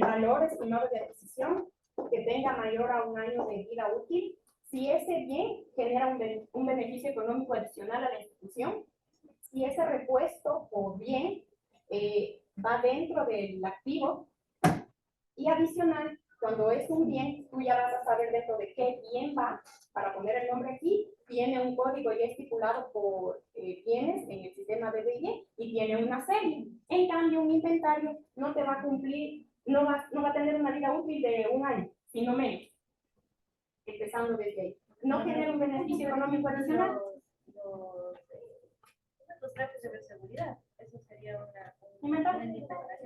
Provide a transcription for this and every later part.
valor estimado de adquisición que tenga mayor a 1 año de vida útil, si ese bien genera un beneficio económico adicional a la institución, si ese repuesto o bien va dentro del activo, y adicional, cuando es un bien, tú ya vas a saber dentro de qué bien va, para poner el nombre aquí, tiene un código ya estipulado por bienes en el sistema BBI y tiene una serie. En cambio, un inventario no te va a cumplir, no va a tener una vida útil de 1 año, sino menos, empezando desde ahí. No genera un beneficio económico adicional. Los trajes de seguridad, eso sería una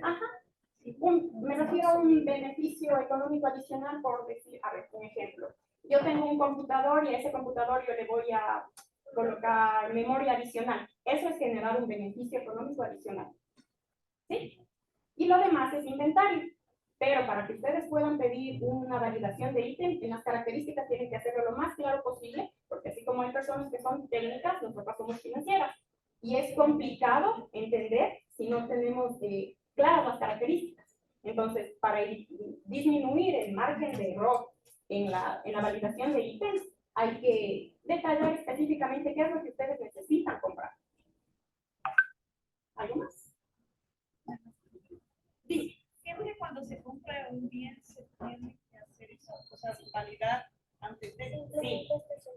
Ajá. Me refiero a un beneficio económico adicional por decir, a ver, un ejemplo. Yo tengo un computador y a ese computador yo le voy a colocar memoria adicional. Eso es generar un beneficio económico adicional. ¿Sí? Y lo demás es inventario. Pero para que ustedes puedan pedir una validación de ítem, en las características tienen que hacerlo lo más claro posible, porque así como hay personas que son técnicas, nosotros somos financieras. Y es complicado entender si no tenemos claras las características. Entonces, para disminuir el margen de error en la validación de ítems, hay que detallar específicamente qué es lo que ustedes necesitan comprar. ¿Algo más? Sí. Siempre cuando se compra un bien se tiene que hacer eso, o sea, validar antes de. Sí,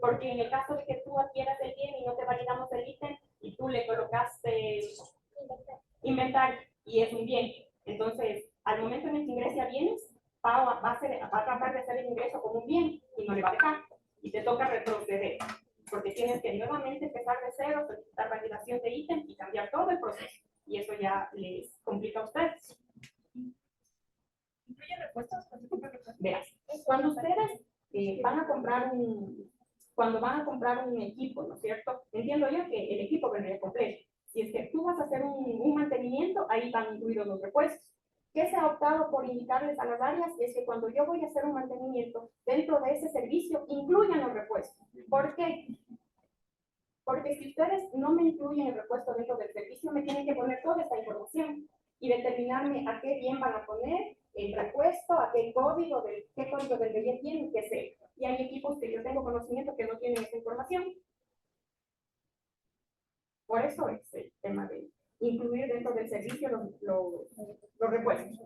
porque en el caso de que tú adquieras el bien y no te validamos el ítem y tú le colocaste inventario y es un bien, entonces al momento en el que ingrese a bienes, va a tratar de hacer el ingreso como un bien y no le va a dejar y te toca retroceder, porque tienes que nuevamente empezar de cero, solicitar validación de ítem y cambiar todo el proceso y eso ya les complica a ustedes. ¿Incluye repuestos? Verás, cuando ustedes van a comprar un equipo, ¿no es cierto? Entiendo yo que el equipo vendría completo. Si es que tú vas a hacer un mantenimiento, ahí van incluidos los repuestos. ¿Qué se ha optado por indicarles a las áreas? Es que cuando yo voy a hacer un mantenimiento, dentro de ese servicio, incluyan los repuestos. ¿Por qué? Porque si ustedes no me incluyen el repuesto dentro del servicio, me tienen que poner toda esta información y determinarme a qué bien van a poner el repuesto, a qué código del bien tienen que ser. Y hay equipos que yo tengo conocimiento que no tienen esa información. Por eso es el tema de incluir dentro del servicio los repuestos.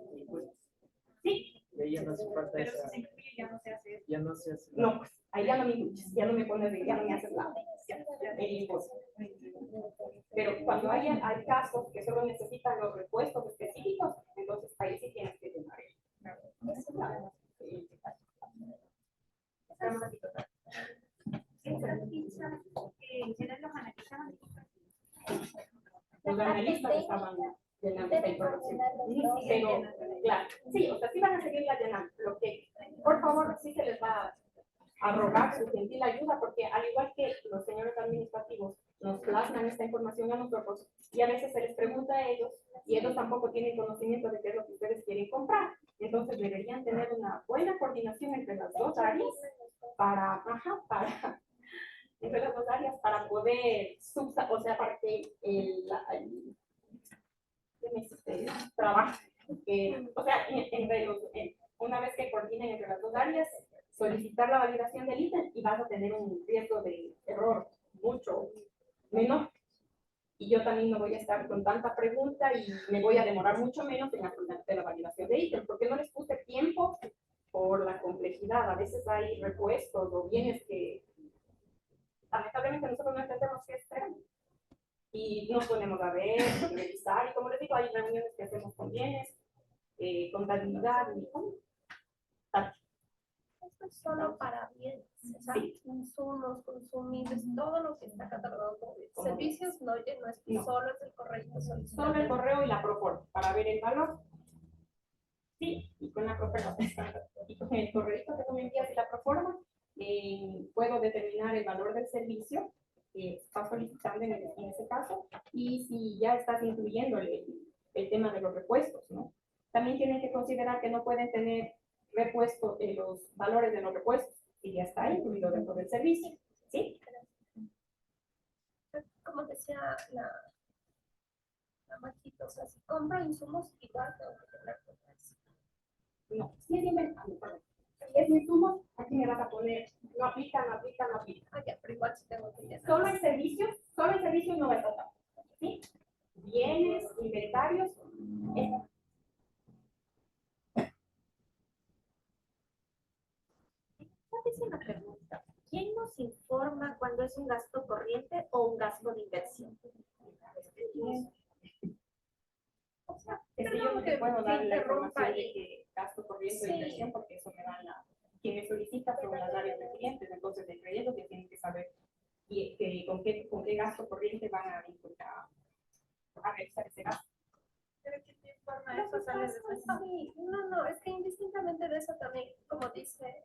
Sí. Ya no hace falta pero esa. si se incluye, ya no se hace. Ya no se hace. No, pues ahí ya no me incluyes, ya no me pones, ya no me haces nada. Pero cuando hay casos que solo necesitan los repuestos específicos, entonces ahí sí tienes que llenar eso. Los analistas estaban llenando esta información. Pero, claro, sí, o sea, sí van a seguirla llenando. Lo que, por favor, sí se les va a rogar su gentil ayuda, porque al igual que los señores administrativos nos plasman esta información a nosotros, y a veces se les pregunta a ellos, y ellos tampoco tienen conocimiento de qué es lo que ustedes quieren comprar. Entonces deberían tener una buena coordinación entre las dos áreas entre las dos áreas para poder, o sea, para que el trabajo, o sea, una vez que coordinen entre las dos áreas, solicitar la validación del ítem y vas a tener un riesgo de error mucho menor. Y yo también no voy a estar con tanta pregunta y me voy a demorar mucho menos en la validación de ítem, porque no les puse tiempo por la complejidad. A veces hay repuestos o bienes que lamentablemente nosotros no entendemos qué esperan. Y nos ponemos a ver, revisar, y como les digo, hay reuniones que hacemos con bienes, contabilidad, y esto es solo para bienes, o sea, sí. insumos, consumibles, todo lo que está catalogado como bienes. Servicios no es solo es el correo. Solo el correo y la proforma para ver el valor. Sí, y con la proforma, y con el correo que tú me envías y la proforma, puedo determinar el valor del servicio que estás solicitando en ese caso, y si ya estás incluyendo el tema de los repuestos, ¿no? También tienen que considerar que no pueden tener repuesto los valores de los repuestos, y ya está incluido dentro del servicio, ¿sí? Como decía la Majito, o sea, si compro insumos, igual tengo que tener repuestos. No, si es inventario, perdón. Si es insumos, aquí me vas a poner, no aplica, no aplica, no aplica. Ah, ya, pero igual sí tengo que llenar. Solo en servicios no va a estar. ¿Sí? Bienes, inventarios, ¿Sabes una pregunta? ¿Quién nos informa cuando es un gasto corriente o un gasto de inversión? o sea, es que yo Perdón no te que puedo dar la interrumpa información de ahí. que gasto corriente Sí. de inversión porque eso me dan quien me solicita son las áreas de clientes, entonces entre ellos que tienen que saber con qué gasto corriente van a realizar ese gasto. Pero ¿quién te informa Lo eso? que Sale pasa desde es sí, no, es que indistintamente de eso también, como dice,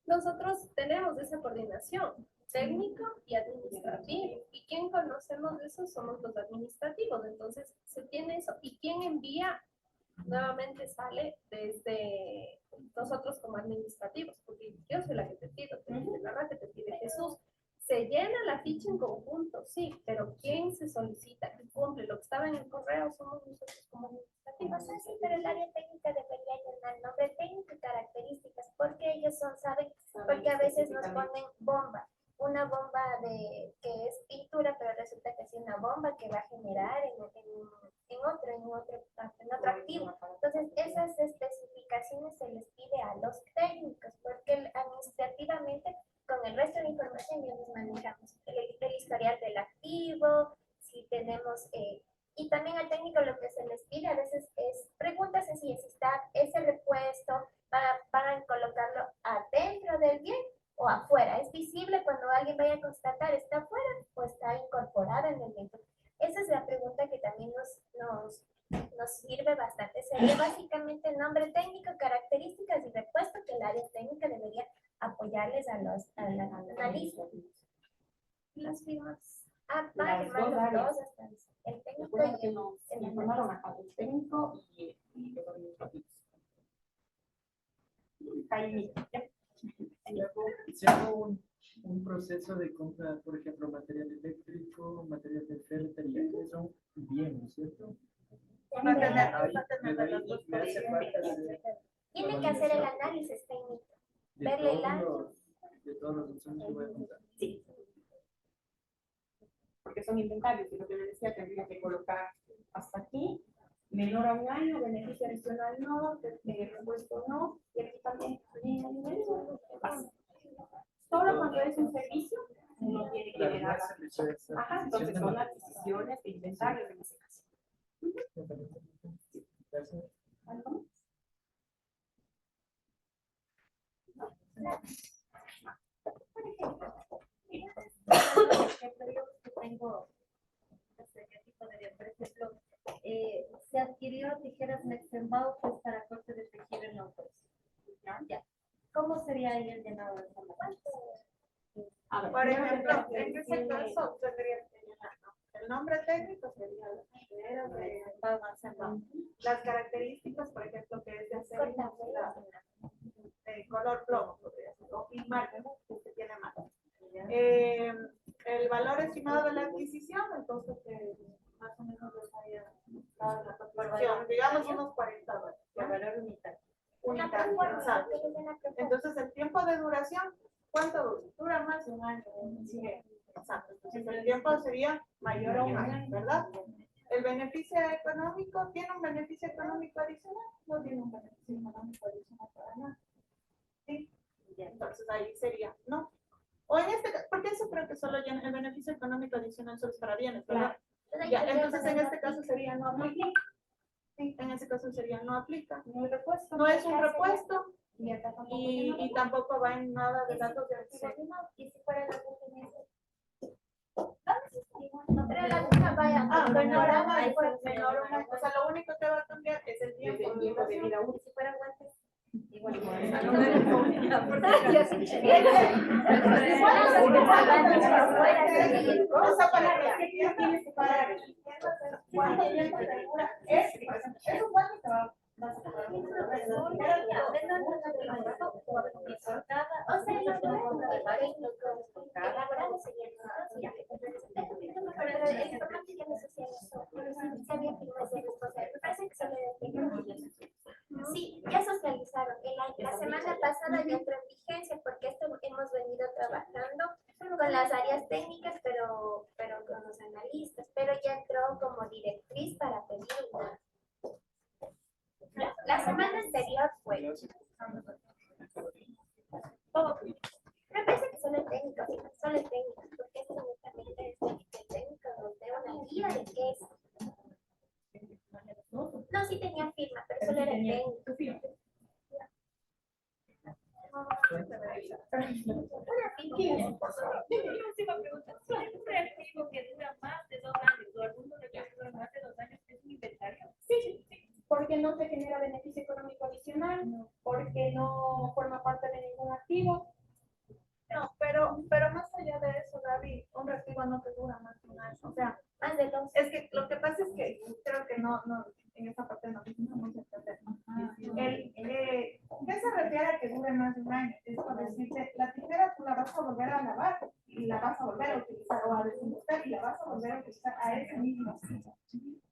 nosotros tenemos esa coordinación técnico y administrativo. ¿Y quién conocemos de eso? Somos los administrativos. Entonces, se tiene eso. ¿Y quién envía? Nuevamente sale desde nosotros como administrativos, porque yo soy la que te pido, te pide Bárbara, que te pide Jesús. Se llena la ficha en conjunto, sí, pero ¿quién se solicita y cumple? Lo que estaba en el correo somos nosotros como administrativos. O sea, sí, pero el área técnica debería llenar nombre técnico y características, porque ellos saben, porque a veces nos ponen bomba, una bomba que es pintura, pero resulta que es una bomba que va a generar en otro activo. Entonces, esas especificaciones se les pide a los técnicos, porque administrativamente, con el resto de información, ya nos manejamos el historial del activo, si tenemos... y también al técnico lo que se les pide a veces es preguntas sencillas, si está ese repuesto para colocarlo adentro del bien o afuera. ¿Es visible cuando alguien vaya a constatar está afuera o está incorporado en el bien? Esa es la pregunta que también nos sirve bastante. Sería básicamente el nombre técnico, características y repuesto que el área técnica debería apoyarles a los analistas. Las firmas. Ah, Las firmar dos los áreas. dos hasta el técnico Recuerda y que nos el informaron acá el técnico y los administrativos. Jaime, ¿ya? Si hago un proceso de compra, por ejemplo, material eléctrico, material de ferretería, que son bienes, ¿cierto? Va a tener Ahí de me las dos hace falta hacer tiene que hacer el análisis técnico. de verle el todos año. de todos los insumos que voy a comprar. Sí. Porque son inventarios y lo que le decía, tendría que colocar hasta aquí, menor a un año, beneficio adicional no, repuesto no, y aquí también pasa. Solo cuando es un servicio, uno tiene que Claro, generar no hace mucho esa ajá, entonces adquisición son de adquisiciones de inventarios en ese caso. material. Gracias. ¿Algo más? Tengo tipo de bien. Por ejemplo, se adquirió tijeras Mexenbau pues para corte de tejido en autos. Ya. ¿Cómo sería ahí el llenado de esa A ver, Por primero ejemplo, que en ese caso, tendría que llenar, ¿no? El nombre técnico sería la tijera de almacenado. Las características, por ejemplo, que es de hacer color plomo, podría ser, o y marca, ¿no? Que tiene marca. El valor estimado de la adquisición, entonces más o menos les haya dado la cotización, digamos unos $40. por valor unitario? Unitario, exacto. Entonces, el tiempo de duración, ¿cuánto dura? Dura más de un año. Sí, exacto. Entonces, el tiempo sería mayor a un año, ¿verdad? El beneficio económico, ¿tiene un beneficio económico adicional? No tiene un beneficio económico adicional para nada. Sí. Entonces, ahí sería, ¿no? O en este caso, porque eso creo que solo llena el beneficio económico adicional solo es para bienes, ¿verdad? Ya, entonces, en este caso sería no aplica. Sí, en ese caso sería no aplica. No es un repuesto y tampoco va en nada de datos de activo. Y si fuera la pero la misma vaya, Menor a ahí fue menor a una. O sea, lo único que va a cambiar es el tiempo de tiempo de vida duración. útil. si fuera guantes. Igual. Yo sí O sea, para los que tienes que pagar. ¿Cuánto tiempo te dura? Es un cuánto te va. O sea, elaborado sería pero es importante que no se sea eso. Si había firmas de responsabilidad, me parece que se le los analistas, pero ya entró como directriz para pedir una. La semana anterior fue. Todo. Me parece que solo el técnico, porque esto únicamente es el técnico nos dé una guía de qué es. No, sí tenía firma, pero solo era el técnico. Una firma. Última pregunta. Si es un reactivo que dura más de 2 años o alguno de ellos dura más de 2 años, ¿es un inventario? Sí, porque no se genera beneficio económico adicional, porque no forma parte de ningún activo. No, pero más allá de eso, Gaby, un reactivo no te dura más de un año. O sea, Más de 2. es que lo que pasa es que creo que no en esa parte no vamos a entender. ¿Qué se refiere a que dure más de un año? Es por decirte, la tijera tú la vas a volver a lavar y la vas a volver a utilizar o a desinfectar y la vas a volver a utilizar a ese mismo sitio.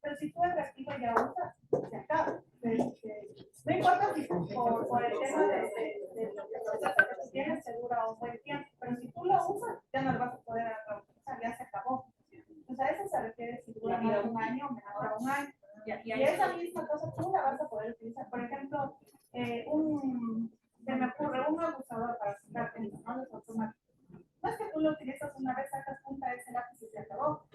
Pero si tú el reactivo ya usas, se acaba. No importa si por el tema de lo que tienes, se dura un buen tiempo, pero si tú lo usas, ya no lo vas a poder utilizar, ya se acabó. Entonces a eso se refiere si dura más de un año o menos de un año. Y esa misma cosa tú la vas a poder utilizar. Por ejemplo, se me ocurre un abusador para sacar punta, ¿no? Los automáticos. No es que tú lo utilizas una vez, sacas punta de ese lápiz y se acabó.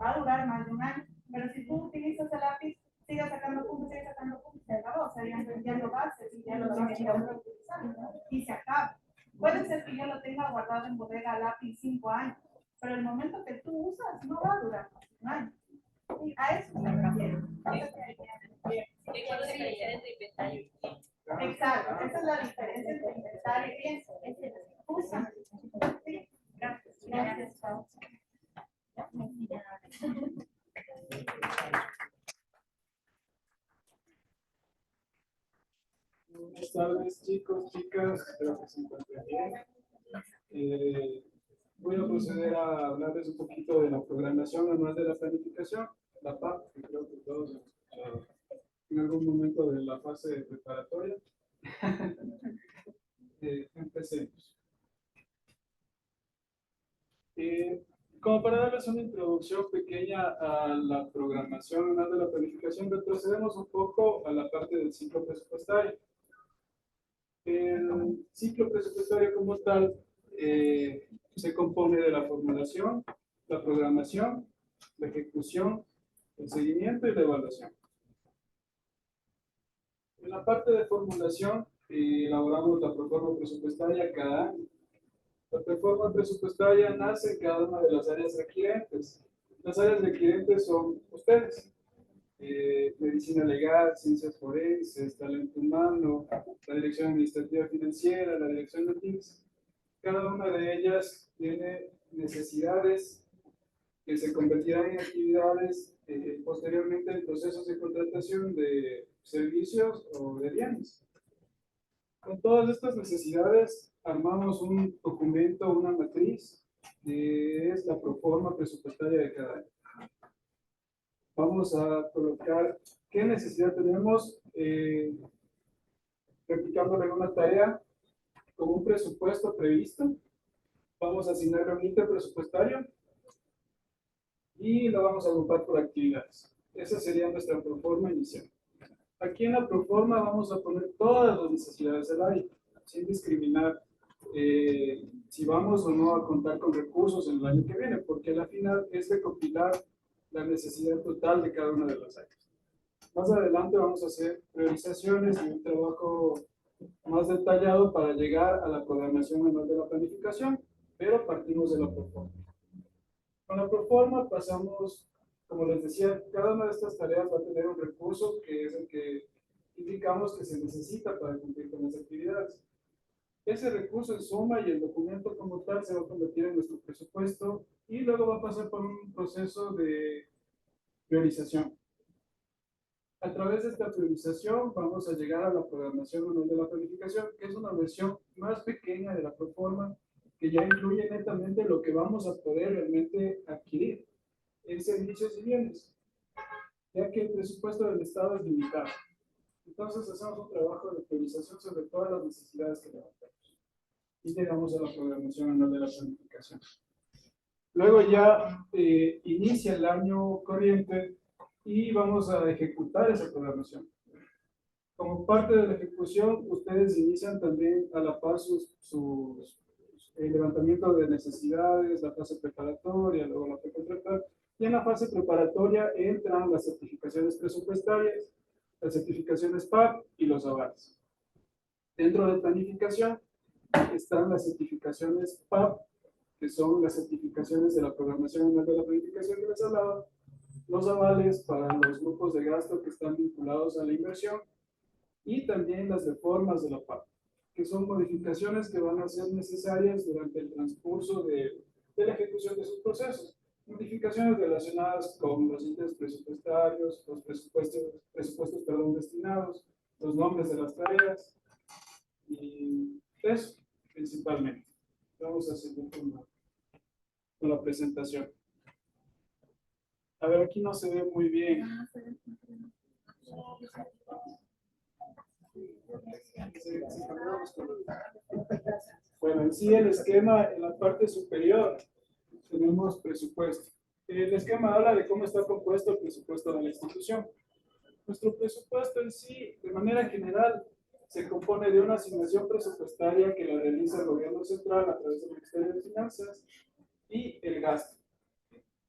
Va a durar más de un año. Pero si tú utilizas el lápiz, sigue sacando punta, se acabó. O sea, ya lo haces y ya lo vas a utilizar. Y se acaba. Puede ser que yo lo tenga guardado en bodega lápiz 5 años, pero el momento que tú usas no va a durar más de un año. Y a eso se refiere. Exacto, esa es la diferencia entre inventario y pienso. Usa. Sí, gracias. Gracias, Pau. Buenas tardes, chicos, chicas, espero que se encuentren bien. Voy a proceder a hablarles un poquito de la programación anual de la planificación, la PAP, que creo que todos hemos escuchado en algún momento de la fase preparatoria. Empecemos. Como para darles una introducción pequeña a la programación anual de la planificación, retrocedemos un poco a la parte del ciclo presupuestario. El ciclo presupuestario como tal se compone de la formulación, la programación, la ejecución, el seguimiento y la evaluación. En la parte de formulación elaboramos la proforma presupuestaria cada año. La proforma presupuestaria nace en cada una de las áreas requirentes. Las áreas requirentes son ustedes. Medicina legal, ciencias forenses, talento humano, la dirección administrativa financiera, la dirección de TICS. Cada una de ellas tiene necesidades que se convertirán en actividades posteriormente en procesos de contratación de servicios o de bienes. Con todas estas necesidades armamos un documento, una matriz, que es la proforma presupuestaria de cada año. Vamos a colocar qué necesidad tenemos, replicándole una tarea con un presupuesto previsto. Vamos a asignarle un ítem presupuestario y lo vamos a agrupar por actividades. Esa sería nuestra proforma inicial. Aquí en la proforma vamos a poner todas las necesidades del área, sin discriminar si vamos o no a contar con recursos en el año que viene, porque al final es recopilar la necesidad total de cada una de las áreas. Más adelante vamos a hacer priorizaciones y un trabajo más detallado para llegar a la programación anual de la planificación, pero partimos de la proforma. Con la proforma pasamos, como les decía, cada una de estas tareas va a tener un recurso que es el que indicamos que se necesita para cumplir con las actividades. Ese recurso en suma y el documento como tal se va a convertir en nuestro presupuesto y luego va a pasar por un proceso de priorización. A través de esta priorización vamos a llegar a la programación anual de la planificación, que es una versión más pequeña de la proforma, que ya incluye netamente lo que vamos a poder realmente adquirir en servicios y bienes, ya que el presupuesto del Estado es limitado. Entonces hacemos un trabajo de priorización sobre todas las necesidades que levantamos y llegamos a la programación anual de la planificación. Luego ya inicia el año corriente y vamos a ejecutar esa programación. Como parte de la ejecución, ustedes inician también a la par el levantamiento de necesidades, la fase preparatoria, luego la precontratal. Y en la fase preparatoria entran las certificaciones presupuestarias, las certificaciones PAP y los avales. Dentro de planificación están las certificaciones PAP, que son las certificaciones de la programación anual de la planificación que les hablaba, los avales para los grupos de gasto que están vinculados a la inversión y también las reformas de la PAP, que son modificaciones que van a ser necesarias durante el transcurso de la ejecución de sus procesos. Modificaciones relacionadas con los ítems presupuestarios, los presupuestos destinados, los nombres de las tareas y eso principalmente. Vamos a seguir con la presentación. A ver, aquí no se ve muy bien. Bueno, en sí el esquema en la parte superior tenemos presupuesto. El esquema habla de cómo está compuesto el presupuesto de la institución. Nuestro presupuesto en sí, de manera general, se compone de una asignación presupuestaria que la realiza el gobierno central a través del Ministerio de Finanzas y el gasto.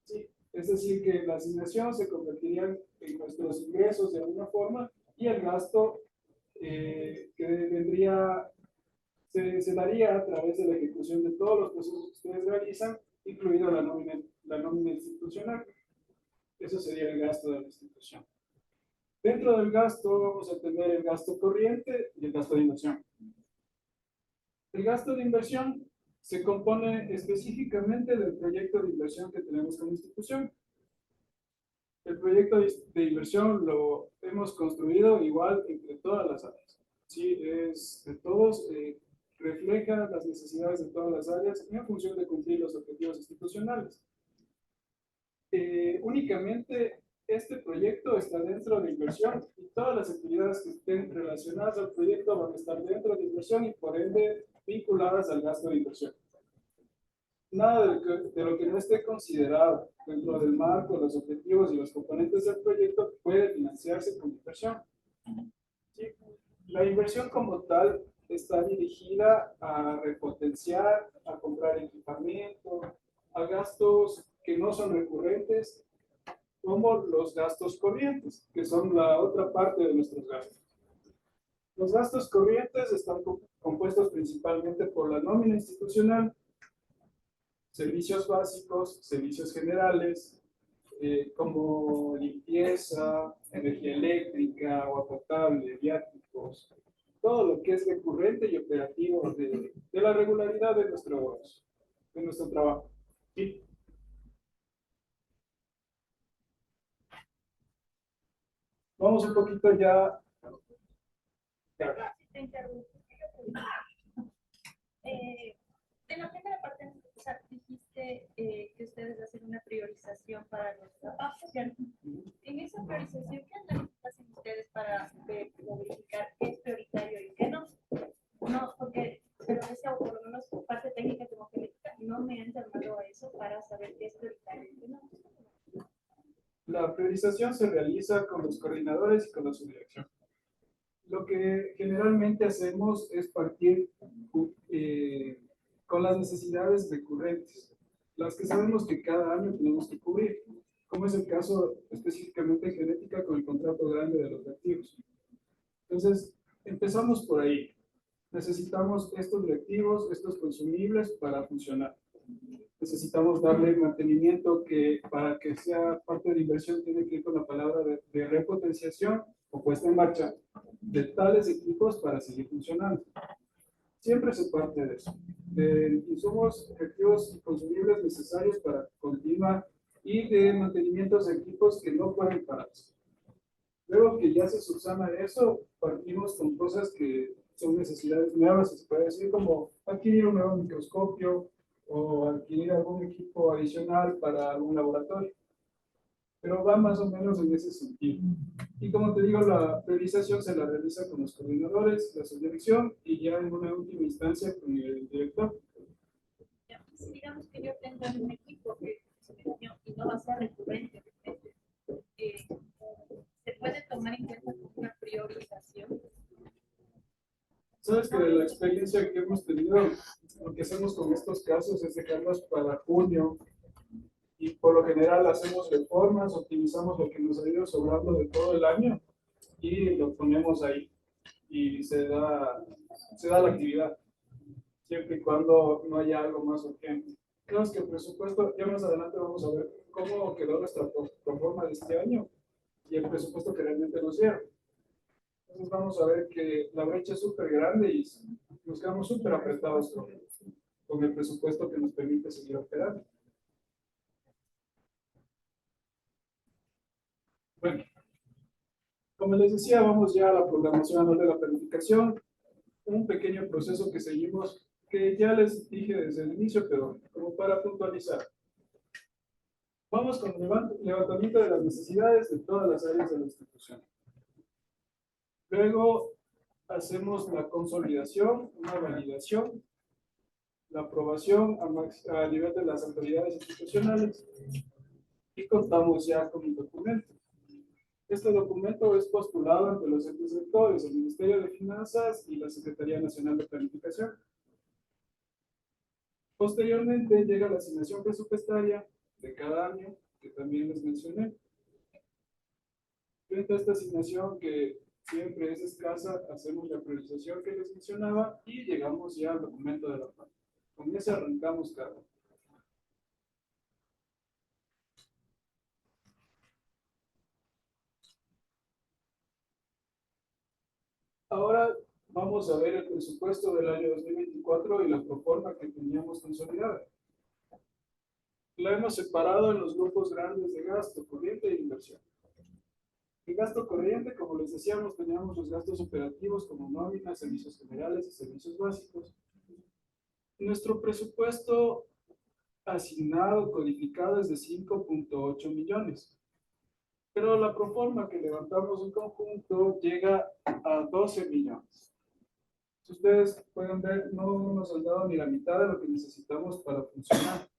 Sí, es decir, que la asignación se convertiría en nuestros ingresos de alguna forma y el gasto que vendría, se daría a través de la ejecución de todos los procesos que ustedes realizan, incluida la nómina institucional. Eso sería el gasto de la institución. Dentro del gasto vamos a tener el gasto corriente y el gasto de inversión. El gasto de inversión se compone específicamente del proyecto de inversión que tenemos como institución. El proyecto de inversión lo hemos construido igual entre todas las áreas. Sí, es de todos, refleja las necesidades de todas las áreas en función de cumplir los objetivos institucionales. Únicamente este proyecto está dentro de inversión y todas las actividades que estén relacionadas al proyecto van a estar dentro de inversión y por ende vinculadas al gasto de inversión. Nada de lo que no esté considerado dentro del marco, los objetivos y los componentes del proyecto puede financiarse con inversión. ¿Sí? La inversión como tal está dirigida a repotenciar, a comprar equipamiento, a gastos que no son recurrentes, como los gastos corrientes, que son la otra parte de nuestros gastos. Los gastos corrientes están compuestos principalmente por la nómina institucional, servicios básicos, servicios generales, como limpieza, energía eléctrica, agua potable, viáticos, todo lo que es recurrente y operativo de la regularidad de nuestro trabajo. ¿Sí? Vamos un poquito ya. En la primera parte, dijiste que ustedes hacen una priorización para los trabajos. En esa priorización, ¿qué análisis hacen ustedes para verificar qué es prioritario y qué no? No, porque, pero esa, o por lo menos parte técnica como que no me han llamado a eso para saber qué es prioritario y qué no. La priorización se realiza con los coordinadores y con la subdirección. Lo que generalmente hacemos es partir con las necesidades recurrentes, las que sabemos que cada año tenemos que cubrir, como es el caso específicamente en genética con el contrato grande de los reactivos. Entonces, empezamos por ahí. Necesitamos estos reactivos, estos consumibles para funcionar. Necesitamos darle mantenimiento que para que sea parte de la inversión tiene que ir con la palabra de repotenciación o puesta en marcha de tales equipos para seguir funcionando. Siempre se parte de eso, de insumos, reactivos y consumibles necesarios para continuar y de mantenimientos de equipos que no pueden pararse. Luego que ya se subsana eso, partimos con cosas que son necesidades nuevas, se puede decir, como adquirir un nuevo microscopio o adquirir algún equipo adicional para algún laboratorio. Pero va más o menos en ese sentido. Y como te digo, la priorización se la realiza con los coordinadores, la subdirección y ya en una última instancia con el director. digamos que yo tengo un equipo que se definió y no va a ser recurrente, eh, ¿se puede tomar en cuenta como una priorización? Sabes que de la experiencia que hemos tenido, lo que hacemos con estos casos es dejarlos para junio y por lo general hacemos reformas, optimizamos lo que nos ha ido sobrando de todo el año y lo ponemos ahí y se da la actividad, siempre y cuando no haya algo más urgente. Creo que el presupuesto, ya más adelante vamos a ver cómo quedó nuestra proforma de este año y el presupuesto que realmente nos dieron. Entonces vamos a ver que la brecha es súper grande y nos quedamos súper apretados con el presupuesto que nos permite seguir operando. Bueno, como les decía, vamos ya a la programación anual de la planificación, un pequeño proceso que seguimos, que ya les dije desde el inicio, pero como para puntualizar. Vamos con el levantamiento de las necesidades de todas las áreas de la institución. Luego hacemos la consolidación, una validación, la aprobación a nivel de las autoridades institucionales y contamos ya con un documento. Este documento es postulado ante los entes rectores, el Ministerio de Finanzas y la Secretaría Nacional de Planificación. Posteriormente llega la asignación presupuestaria de cada año, que también les mencioné. Frente a esta asignación, que siempre es escasa, hacemos la priorización que les mencionaba y llegamos ya al documento de la PAC. Con ese arrancamos cada año. Ahora vamos a ver el presupuesto del año 2024 y la proforma que teníamos consolidada. La hemos separado en los grupos grandes de gasto corriente e inversión. En gasto corriente, como les decíamos, teníamos los gastos operativos como nóminas, servicios generales y servicios básicos. Nuestro presupuesto asignado, codificado, es de 5.8 millones. Pero la proforma que levantamos en conjunto llega a 12 millones. Si ustedes pueden ver, no nos han dado ni la mitad de lo que necesitamos para funcionar.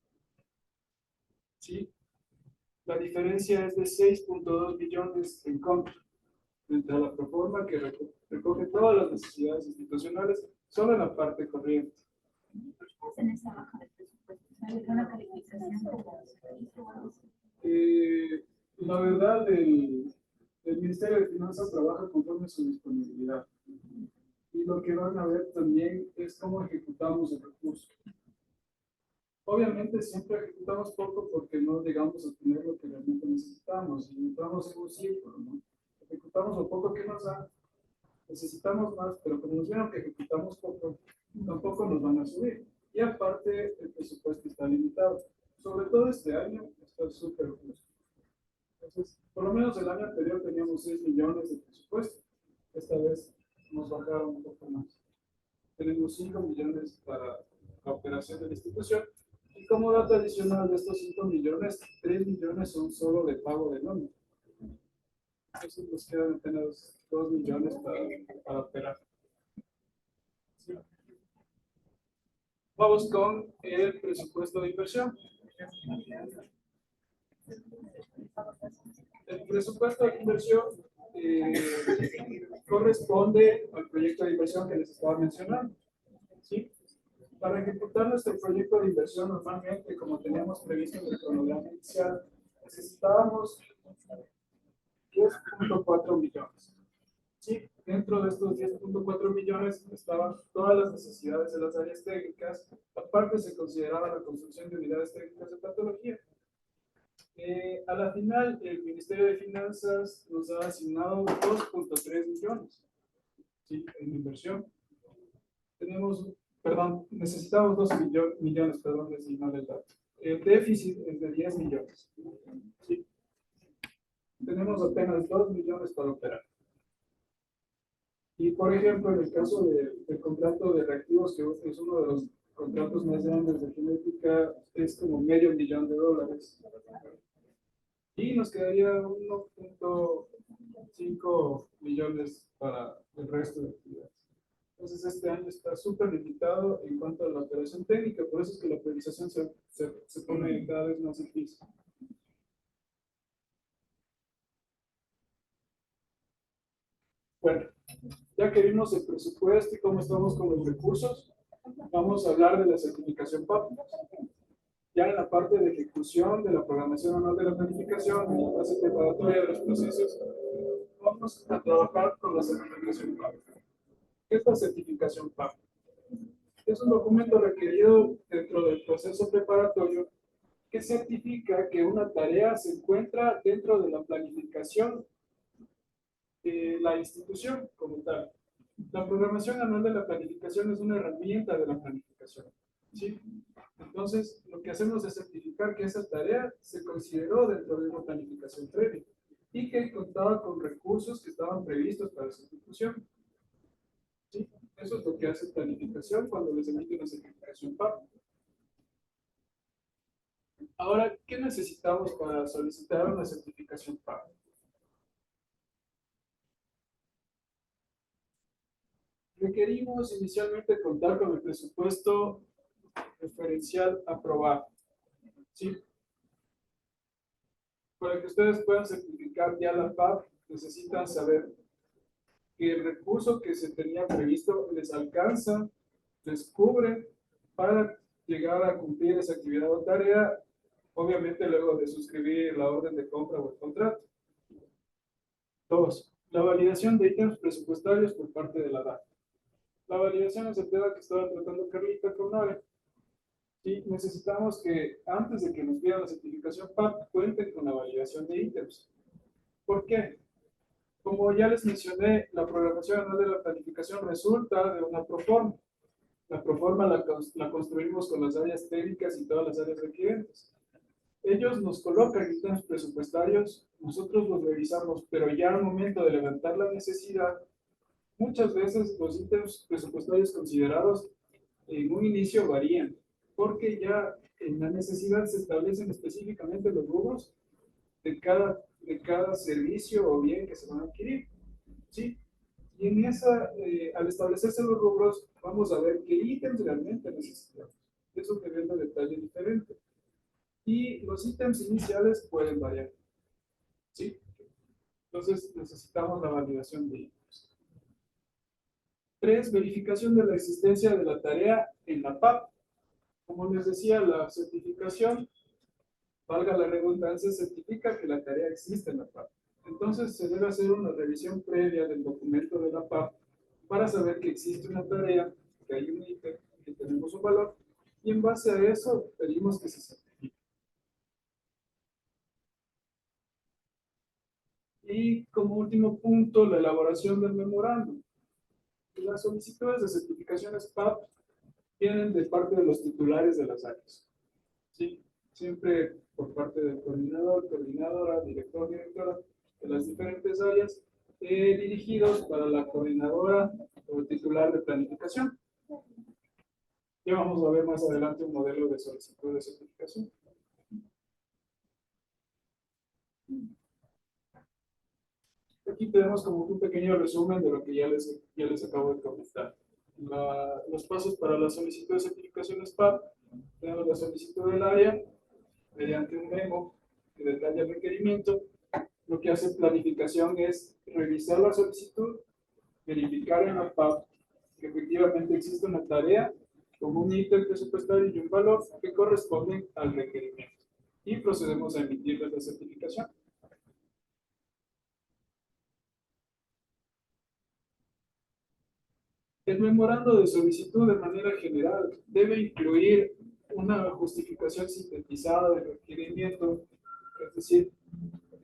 ¿Sí? La diferencia es de 6.2 millones en contra, frente a la proforma que recoge todas las necesidades institucionales, solo en la parte corriente. En esa baja de presupuesto, ¿sale una calificación? La verdad, el Ministerio de Finanzas trabaja conforme a su disponibilidad. Y lo que van a ver también es cómo ejecutamos el recurso. Obviamente siempre ejecutamos poco porque no llegamos a tener lo que realmente necesitamos y entramos en un círculo, ¿no? Ejecutamos lo poco que nos da, necesitamos más, pero como nos vieron que ejecutamos poco, tampoco nos van a subir. Y aparte, el presupuesto está limitado. Sobre todo este año está súper justo. Entonces, por lo menos el año anterior teníamos 6 millones de presupuesto. Esta vez nos bajaron un poco más. Tenemos 5 millones para la operación de la institución. Y como dato adicional de estos 5 millones, 3 millones son solo de pago de nómina. Entonces nos quedan apenas 2 millones para operar. ¿Sí? Vamos con el presupuesto de inversión. El presupuesto de inversión corresponde al proyecto de inversión que les estaba mencionando. ¿Sí? Para ejecutar nuestro proyecto de inversión, normalmente, como teníamos previsto en el cronograma inicial, necesitábamos 10.4 millones. ¿Sí? Dentro de estos 10.4 millones estaban todas las necesidades de las áreas técnicas. Aparte, se consideraba la construcción de unidades técnicas de patología. A la final, el Ministerio de Finanzas nos ha asignado 2.3 millones, ¿sí? En inversión. Necesitamos 2 millones, perdón, de asignar el dato. El déficit es de 10 millones. ¿Sí? Tenemos apenas 2 millones para operar. Y por ejemplo, en el caso del contrato de reactivos, que es uno de los contratos más grandes de genética, es como $500,000. Y nos quedaría 1.5 millones para el resto de actividades. Entonces este año está súper limitado en cuanto a la operación técnica, por eso es que la priorización se pone cada vez más difícil. Bueno, ya que vimos el presupuesto y cómo estamos con los recursos, vamos a hablar de la certificación PAP. Ya en la parte de ejecución de la programación anual de la planificación, en la fase preparatoria de los procesos, vamos a trabajar con la certificación PAP. ¿Qué es la certificación PAP? Es un documento requerido dentro del proceso preparatorio que certifica que una tarea se encuentra dentro de la planificación de la institución como tal. La programación anual de la planificación es una herramienta de la planificación, ¿sí? Entonces, lo que hacemos es certificar que esa tarea se consideró dentro de una planificación previa y que contaba con recursos que estaban previstos para su ejecución, ¿sí? Eso es lo que hace planificación cuando les emite una certificación PAP. Ahora, ¿qué necesitamos para solicitar una certificación PAP? Requerimos inicialmente contar con el presupuesto referencial aprobado, ¿sí? Para que ustedes puedan certificar ya la PAP, necesitan saber que el recurso que se tenía previsto les alcanza, les cubre para llegar a cumplir esa actividad o tarea, obviamente luego de suscribir la orden de compra o el contrato. Dos, la validación de ítems presupuestarios por parte de la DAF. La validación es el tema que estaba tratando Carlita con Nore. Y necesitamos que antes de que nos pidan la certificación PAP, cuenten con la validación de ítems. ¿Por qué? Como ya les mencioné, la programación anual de la planificación resulta de una proforma. La proforma la construimos con las áreas técnicas y todas las áreas requerentes. Ellos nos colocan ítems presupuestarios, nosotros los revisamos, pero ya al momento de levantar la necesidad, muchas veces los ítems presupuestarios considerados en un inicio varían, porque ya en la necesidad se establecen específicamente los rubros de cada servicio o bien que se van a adquirir, ¿sí? Y en esa, al establecerse los rubros, vamos a ver qué ítems realmente necesitamos. Eso que viene en detalle diferente. Y los ítems iniciales pueden variar, ¿sí? Entonces necesitamos la validación de ítems. 3. Verificación de la existencia de la tarea en la PAP. Como les decía, la certificación, valga la redundancia, certifica que la tarea existe en la PAP. Entonces se debe hacer una revisión previa del documento de la PAP para saber que existe una tarea, que hay un ítem, que tenemos un valor, y en base a eso pedimos que se certifique. Y como último punto, la elaboración del memorándum. Las solicitudes de certificaciones PAP vienen de parte de los titulares de las áreas, ¿sí? Siempre por parte del coordinador, coordinadora, director, directora de las diferentes áreas, dirigidos para la coordinadora o titular de planificación. Ya vamos a ver más adelante un modelo de solicitud de certificación. Aquí tenemos como un pequeño resumen de lo que ya les acabo de comentar. Los pasos para la solicitud de certificaciones PAP. Tenemos la solicitud del área mediante un memo que detalla el requerimiento. Lo que hace planificación es revisar la solicitud, verificar en la PAP que efectivamente existe una tarea con un ítem presupuestario y un valor que corresponden al requerimiento. Y procedemos a emitirle la certificación. El memorando de solicitud de manera general debe incluir una justificación sintetizada del requerimiento, es decir,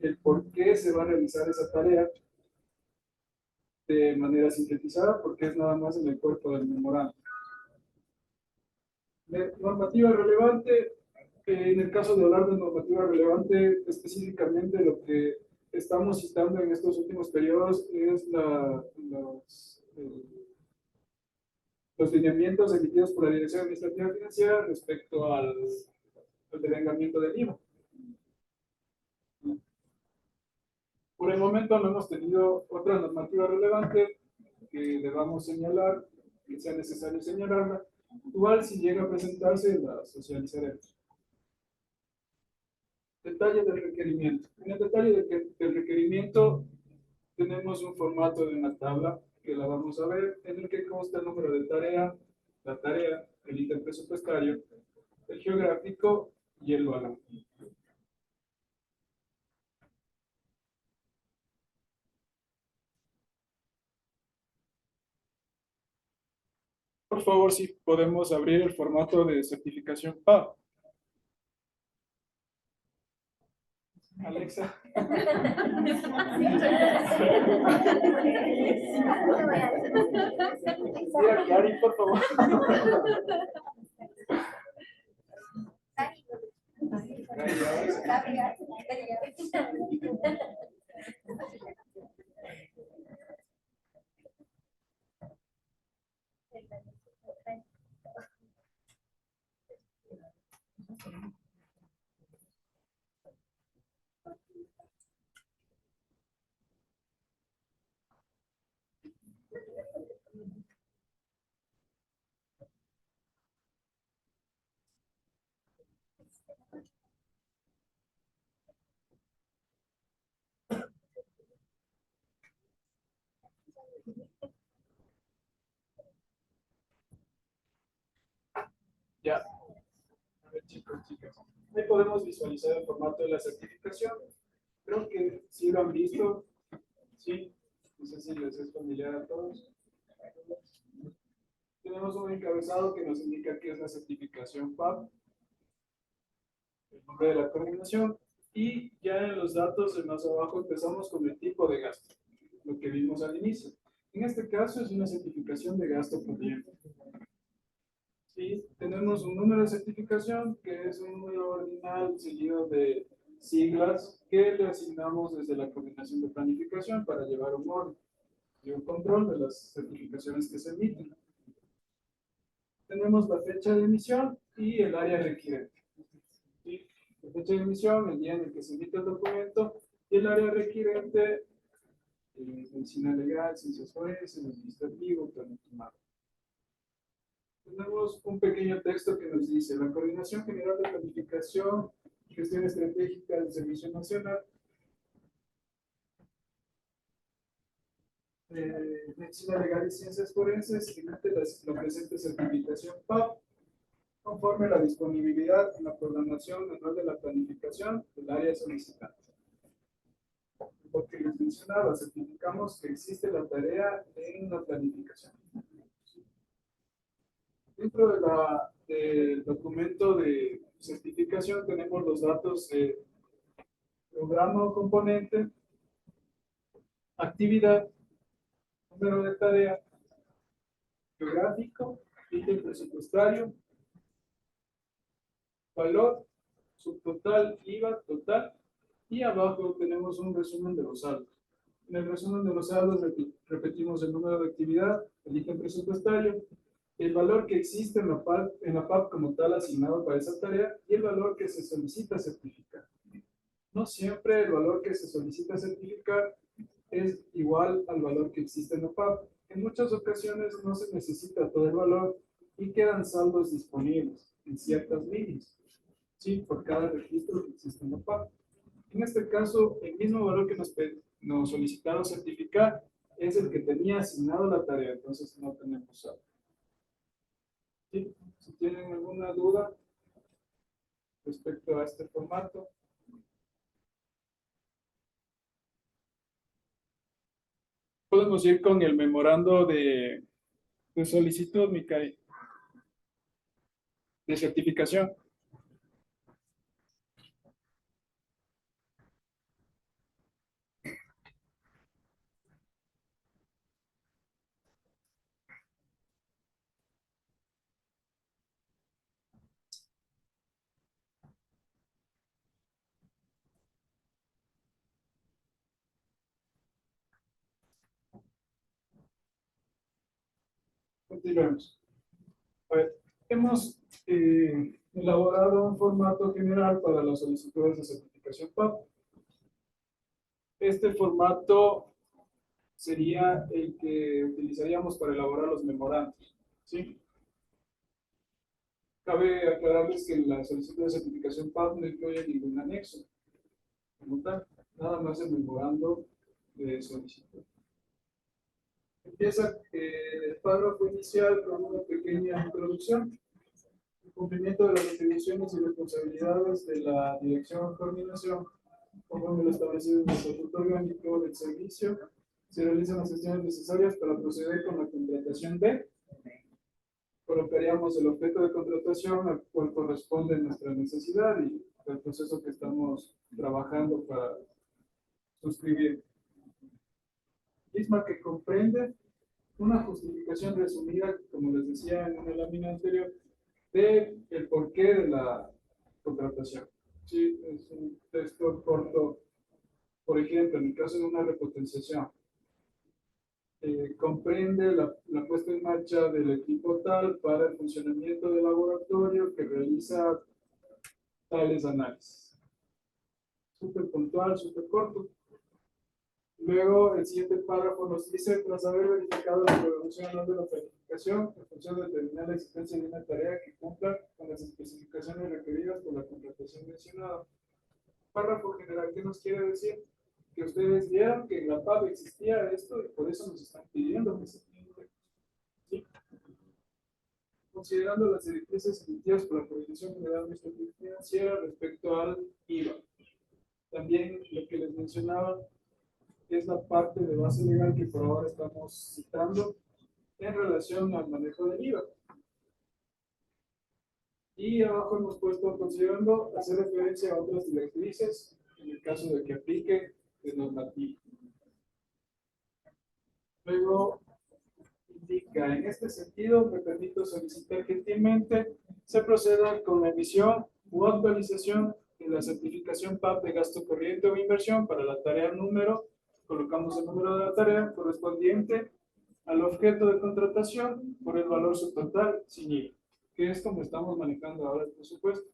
el por qué se va a realizar esa tarea de manera sintetizada, porque es nada más en el cuerpo del memorando. Normativa relevante, en el caso de hablar de normativa relevante, específicamente lo que estamos citando en estos últimos periodos es los lineamientos emitidos por la Dirección Administrativa Financiera respecto al devengamiento del IVA. Por el momento no hemos tenido otra normativa relevante que debamos señalar que sea necesario señalarla. Igual, si llega a presentarse, la socializaremos. Detalle del requerimiento. En el detalle del requerimiento tenemos un formato de una tabla que la vamos a ver, en el que consta el número de tarea, la tarea, el ítem presupuestario, el geográfico y el valor. Por favor, si podemos abrir el formato de certificación PAB. Alexa. Mira, Gary, por favor. Ya. A ver, chicos, chicas. Ahí podemos visualizar el formato de la certificación. Creo que sí lo han visto. Sí. No sé si les es familiar a todos. Tenemos un encabezado que nos indica qué es la certificación PAB, el nombre de la coordinación, y ya en los datos de más abajo empezamos con el tipo de gasto, lo que vimos al inicio. En este caso es una certificación de gasto corriente. Sí, tenemos un número de certificación que es un número ordinal seguido de siglas que le asignamos desde la coordinación de planificación para llevar un orden y un control de las certificaciones que se emiten. Tenemos la fecha de emisión y el área requerente. ¿Sí? La fecha de emisión, el día en el que se emite el documento, y el área requerente, medicina legal, ciencias forenses, administrativo, planificado. Tenemos un pequeño texto que nos dice: la Coordinación General de Planificación y Gestión Estratégica del Servicio Nacional Medicina Legal y Ciencias Forenses emite la presente certificación PAB conforme a la disponibilidad en la programación anual de la planificación del área solicitante. Porque les mencionaba, certificamos que existe la tarea en la planificación. Dentro del documento de certificación tenemos los datos de programa o componente, actividad, número de tarea, geográfico, ítem presupuestario, valor, subtotal, IVA, total, y abajo tenemos un resumen de los saldos. En el resumen de los saldos repetimos el número de actividad, el ítem presupuestario, el valor que existe en la PAB como tal asignado para esa tarea y el valor que se solicita certificar. No siempre el valor que se solicita certificar es igual al valor que existe en la PAB. En muchas ocasiones no se necesita todo el valor y quedan saldos disponibles en ciertas líneas, ¿sí? Por cada registro que existe en la PAB. En este caso, el mismo valor que nos solicitaron certificar es el que tenía asignado la tarea, entonces no tenemos saldo. ¿Sí? Si tienen alguna duda respecto a este formato. Podemos ir con el memorando de solicitud, Mikay, de certificación. Continuemos. A ver, hemos elaborado un formato general para las solicitudes de certificación PAB. Este formato sería el que utilizaríamos para elaborar los memorandos. ¿Sí? Cabe aclararles que la solicitud de certificación PAP no incluye ningún anexo, como tal, nada más el memorando de solicitud. Empieza el párrafo inicial con una pequeña introducción. El cumplimiento de las atribuciones y responsabilidades de la Dirección de Coordinación, conforme lo establecido en el Estatuto Orgánico del Servicio, se realizan las gestiones necesarias para proceder con la contratación de. Colocaríamos el objeto de contratación al cual corresponde nuestra necesidad y el proceso que estamos trabajando para suscribir. Misma que comprende una justificación resumida, como les decía en una lámina anterior, de el porqué de la contratación. Sí, es un texto corto, por ejemplo, en el caso de una repotenciación. Comprende la puesta en marcha del equipo tal para el funcionamiento del laboratorio que realiza tales análisis. Súper puntual, súper corto. Luego, el siguiente párrafo nos dice, tras haber verificado la evolución anual de la planificación, en función de determinar la existencia de una tarea que cumpla con las especificaciones requeridas por la contratación mencionada. Párrafo general, ¿qué nos quiere decir? Que ustedes vieron que en la PAP existía esto y por eso nos están pidiendo que se tiene. ¿Sí? Considerando las directrices emitidas por la Coordinación General Administrativa y Financiera respecto al IVA. También lo que les mencionaba es la parte de base legal que por ahora estamos citando en relación al manejo del IVA. Y abajo hemos puesto considerando hacer referencia a otras directrices en el caso de que aplique el normativo. Luego indica, en este sentido, me permito solicitar gentilmente se proceda con la emisión u actualización de la certificación PAP de gasto corriente o inversión para la tarea número, colocamos el número de la tarea correspondiente al objeto de contratación por el valor subtotal sin IVA, que es como estamos manejando ahora el presupuesto,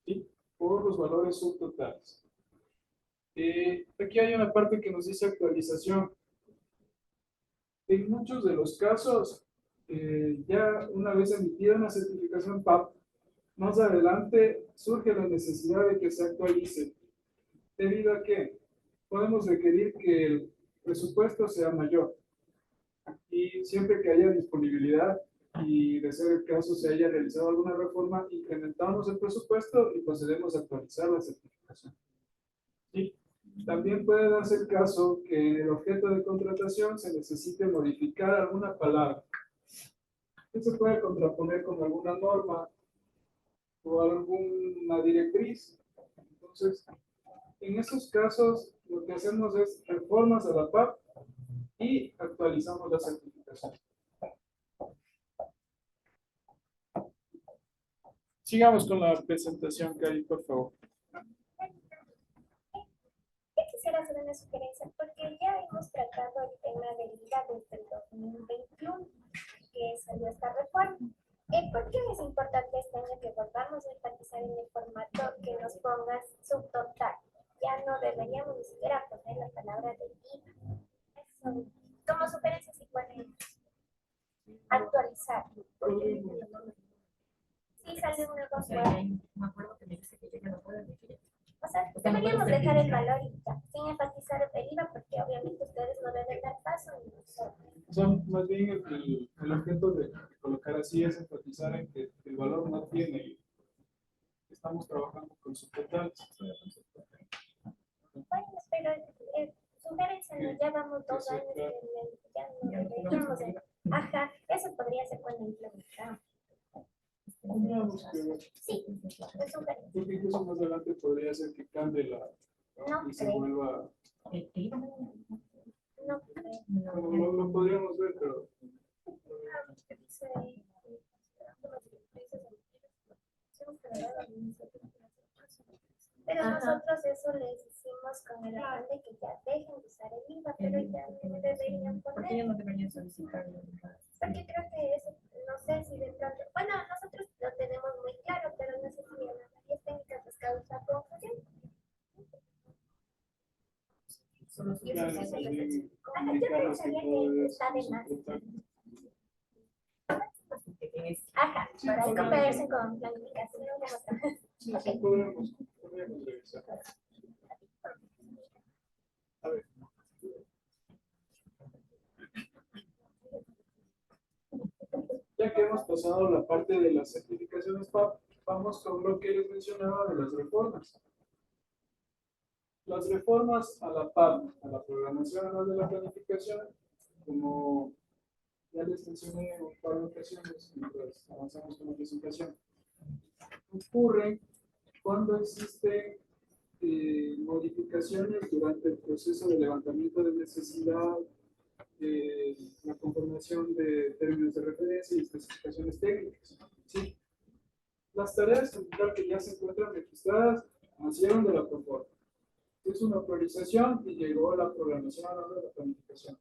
¿sí? Por los valores subtotales. Aquí hay una parte que nos dice actualización. En muchos de los casos, ya una vez emitida una certificación PAP, más adelante surge la necesidad de que se actualice, debido a que podemos requerir que el presupuesto sea mayor. Y siempre que haya disponibilidad y de ser el caso se haya realizado alguna reforma, incrementamos el presupuesto y procedemos a actualizar la certificación. ¿Sí? También puede darse el caso que en el objeto de contratación se necesite modificar alguna palabra. Esto se puede contraponer con alguna norma o alguna directriz. Entonces, en esos casos, lo que hacemos es reformas a la PAP y actualizamos la certificación. Sigamos con la presentación, Cari, por favor. Yo quisiera hacer una sugerencia, porque ya hemos tratado el tema del IVA desde el 2021, que salió esta reforma. ¿Por qué es importante este año que volvamos a enfatizar en el formato que nos pongas subtotal? Ya no deberíamos ni siquiera poner la palabra de IVA. Eso, como sugerencia, si pueden actualizar. Sí, sale una cosa. Me acuerdo que me dice que yo ya no puedo elegir. O sea, deberíamos dejar el valor y ya, sin enfatizar el IVA, porque obviamente ustedes no deben dar paso ni nosotros. O sea, más bien el objeto de colocar así es enfatizar en que el valor no tiene IVA. Estamos trabajando con subtotales. Bueno, pero sugerencia, ¿no? Ya vamos 2 años ya no deberíamos. Ajá, eso podría ser cuando implementamos. Sí, es sugerencia. Porque incluso más adelante podría ser que cambie la No y se creo. vuelva. No creo. Bueno, lo podríamos ver, pero. Pero Ajá. nosotros eso les hicimos con el afán de que ya dejen de usar el IVA, pero ya no deberían ¿Por qué poner. ya no deberían solicitarlo? Porque creo que eso, no sé si de pronto, bueno, nosotros lo tenemos muy claro, pero no sé si en las áreas técnicas les causa confusión. Solo Y eso Claro, sí sí, es reflexión. Ajá, yo indicar los pensaría tipos que de está de más. subtotales. ese. Ajá, Sí, para podríamos- compararse con planificación. Sí, sí, podríamos revisar. A ver. Ya que hemos pasado la parte de las certificaciones PAP, vamos con lo que les mencionaba de las reformas. Las reformas a la PAP, a la Programación Anual de la Planificación, como ya les mencioné en un par de ocasiones mientras avanzamos con la presentación, ocurren cuando existen modificaciones durante el proceso de levantamiento de necesidad, la conformación de términos de referencia y especificaciones técnicas. ¿Sí? Las tareas en general que ya se encuentran registradas nacieron de la proforma. Es una priorización y llegó a la programación anual de la planificación.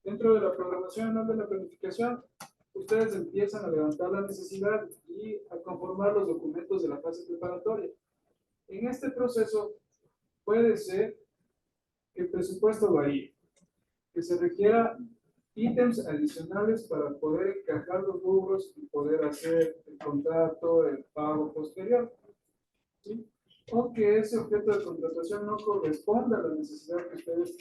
Dentro de la programación anual de la planificación, ustedes empiezan a levantar la necesidad y a conformar los documentos de la fase preparatoria. En este proceso puede ser que el presupuesto varíe, que se requiera ítems adicionales para poder encajar los rubros y poder hacer el contrato, el pago posterior. ¿Sí? O que ese objeto de contratación no corresponda a la necesidad que ustedes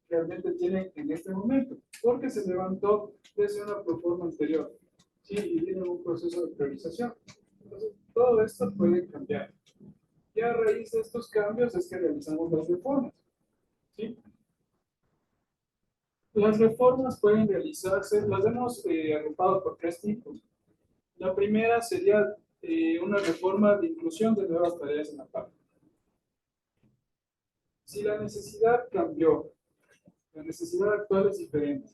realmente tienen en este momento, porque se levantó desde una proforma anterior. ¿Sí? Y tienen un proceso de priorización. Entonces, todo esto puede cambiar. Y a raíz de estos cambios es que realizamos las reformas. ¿Sí? Las reformas pueden realizarse, las hemos agrupado por tres tipos. La primera sería una reforma de inclusión de nuevas tareas en la PAP. Si la necesidad cambió, la necesidad actual es diferente,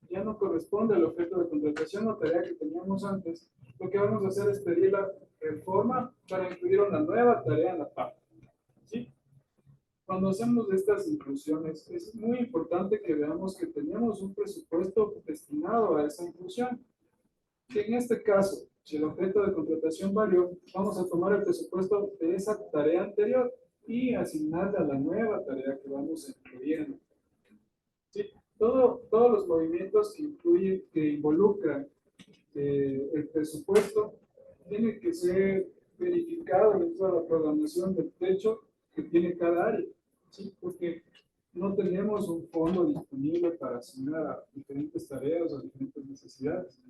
ya no corresponde al objeto de contratación o tarea que teníamos antes, lo que vamos a hacer es pedir la reforma para incluir una nueva tarea en la PAP. ¿Sí? Cuando hacemos estas inclusiones, es muy importante que veamos que tenemos un presupuesto destinado a esa inclusión. En este caso, si el objeto de contratación varió, vamos a tomar el presupuesto de esa tarea anterior y asignarle a la nueva tarea que vamos a incluir. ¿Sí? Todos los movimientos que incluyen, que involucran el presupuesto, tienen que ser verificados dentro de la programación del techo que tiene cada área. ¿Sí? Porque no tenemos un fondo disponible para asignar a diferentes tareas o diferentes necesidades.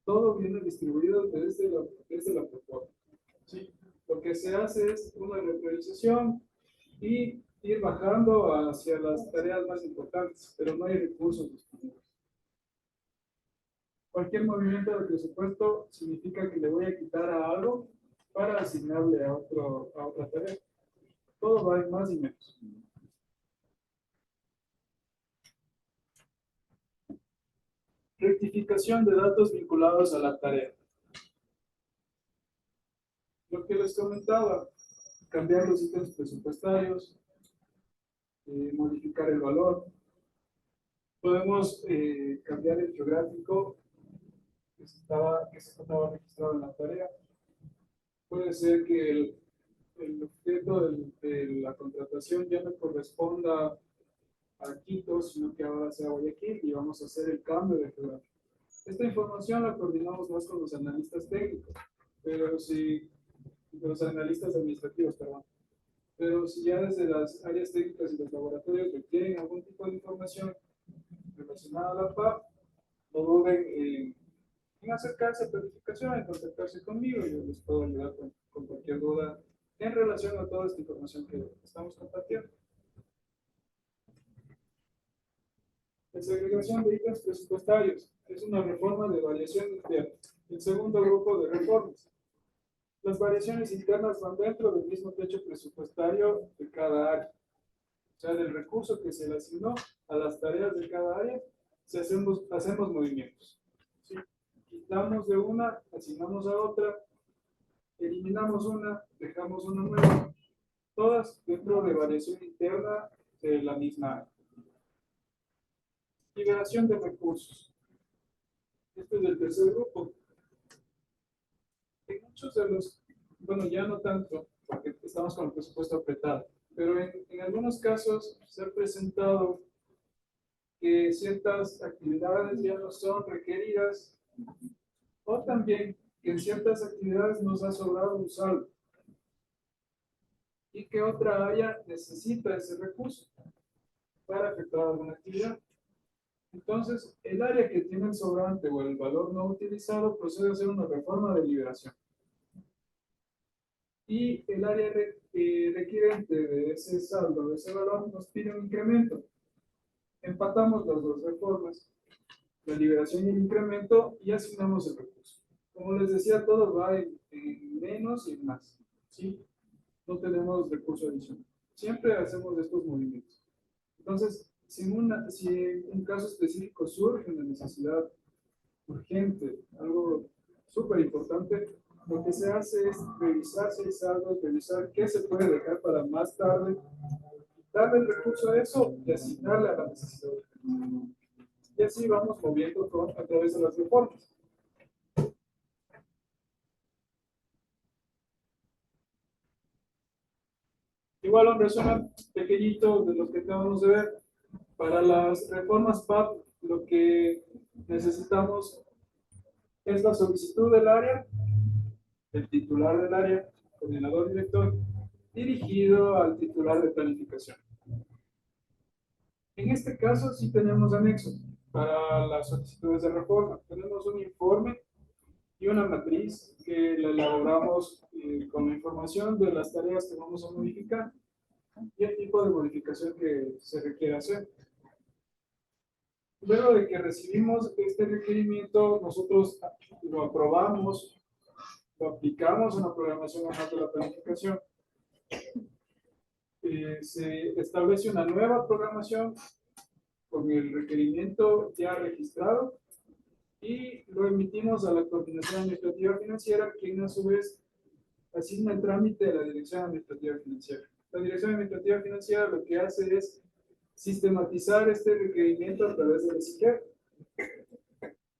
Todo viene distribuido desde la propuesta. ¿Sí? Lo que se hace es una repriorización y ir bajando hacia las tareas más importantes, pero no hay recursos disponibles. Cualquier movimiento del presupuesto significa que le voy a quitar a algo para asignarle a otra tarea. Todo va en más y menos. Rectificación de datos vinculados a la tarea. Lo que les comentaba, cambiar los ítems presupuestarios, modificar el valor. Podemos cambiar el geográfico que se estaba registrado en la tarea. Puede ser que el objeto de la contratación ya no corresponda a Quito, sino que ahora sea Guayaquil y vamos a hacer el cambio de geográfico. Esta información la coordinamos más con los analistas técnicos, pero si los analistas administrativos, perdón. Pero si ya desde las áreas técnicas y los laboratorios requieren algún tipo de información relacionada a la PAP, no duden en acercarse a planificación, en contactarse conmigo y yo les puedo ayudar con cualquier duda en relación a toda esta información que estamos compartiendo. La segregación de ítems presupuestarios es una reforma de variación interna. El segundo grupo de reformas. Las variaciones internas van dentro del mismo techo presupuestario de cada área. O sea, del recurso que se le asignó a las tareas de cada área, hacemos movimientos. ¿Sí? Quitamos de una, asignamos a otra, eliminamos una, dejamos una nueva. Todas dentro de variación interna de la misma área. Liberación de recursos. Este es el tercer grupo. En muchos de los, bueno, ya no tanto, porque estamos con el presupuesto apretado, pero en algunos casos se ha presentado que ciertas actividades ya no son requeridas O también que en ciertas actividades nos ha sobrado un saldo y que otra área necesita ese recurso para efectuar alguna actividad. Entonces, el área que tiene el sobrante o el valor no utilizado procede a hacer una reforma de liberación. Y el área requirente de ese saldo, de ese valor, nos pide un incremento. Empatamos las dos reformas, la liberación y el incremento, y asignamos el recurso. Como les decía, todo va en menos y en más, ¿sí? No tenemos recurso adicional. Siempre hacemos estos movimientos. Entonces, si en un caso específico surge una necesidad urgente, algo súper importante, lo que se hace es revisar si hay saldos, revisar qué se puede dejar para más tarde, darle el recurso a eso y asignarle a la necesidad urgente. Y así vamos moviendo a través de las reformas. Igual un resumen pequeñito de lo que acabamos de ver. Para las reformas PAP, lo que necesitamos es la solicitud del área, el titular del área, coordinador director, dirigido al titular de planificación. En este caso sí tenemos anexos para las solicitudes de reforma. Tenemos un informe y una matriz que la elaboramos con la información de las tareas que vamos a modificar y el tipo de modificación que se requiere hacer. Luego de que recibimos este requerimiento, nosotros lo aprobamos, lo aplicamos en la programación anual de la planificación. Se establece una nueva programación con el requerimiento ya registrado y lo emitimos a la Coordinación Administrativa Financiera, quien a su vez asigna el trámite a la Dirección Administrativa Financiera. La Dirección Administrativa Financiera lo que hace es sistematizar este requerimiento a través del SIGEP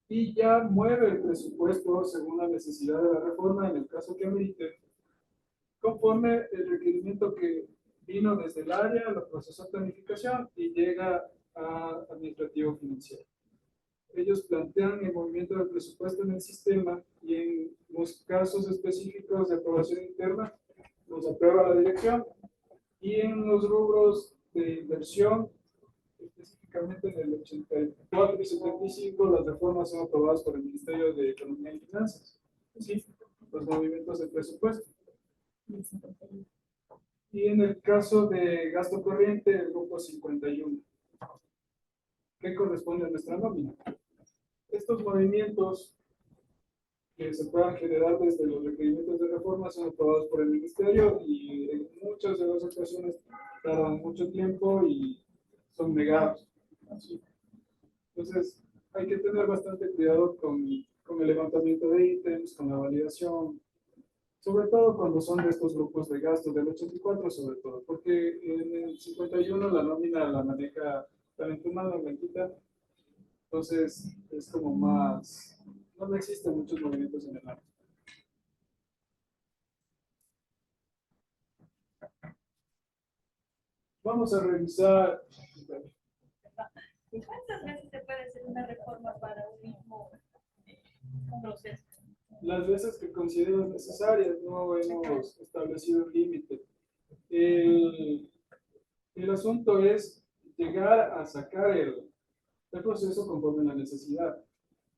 y ya mueve el presupuesto según la necesidad de la reforma en el caso que amerite, conforme el requerimiento que vino desde el área, lo procesó a planificación y llega a administrativo financiero. Ellos plantean el movimiento del presupuesto en el sistema y en los casos específicos de aprobación interna los aprueba la dirección y en los rubros de inversión, específicamente en el 84 y 75, las reformas son aprobadas por el Ministerio de Economía y Finanzas. ¿Sí? Los movimientos de presupuesto. Y en el caso de gasto corriente, el grupo 51, que corresponde a nuestra nómina. Estos movimientos que se puedan generar desde los requerimientos de reforma son aprobados por el Ministerio y en muchas de las ocasiones tardan mucho tiempo y son negados. ¿Sí? Entonces, hay que tener bastante cuidado con el levantamiento de ítems, con la validación, sobre todo cuando son de estos grupos de gastos del 84, sobre todo, porque en el 51 la nómina la maneja talento humano, Blanquita, entonces es como más, no existen muchos movimientos en el área. Vamos a revisar. ¿Cuántas veces se puede hacer una reforma para un mismo proceso? Las veces que consideren necesarias, no hemos establecido un límite. El asunto es llegar a sacar el proceso conforme a la necesidad.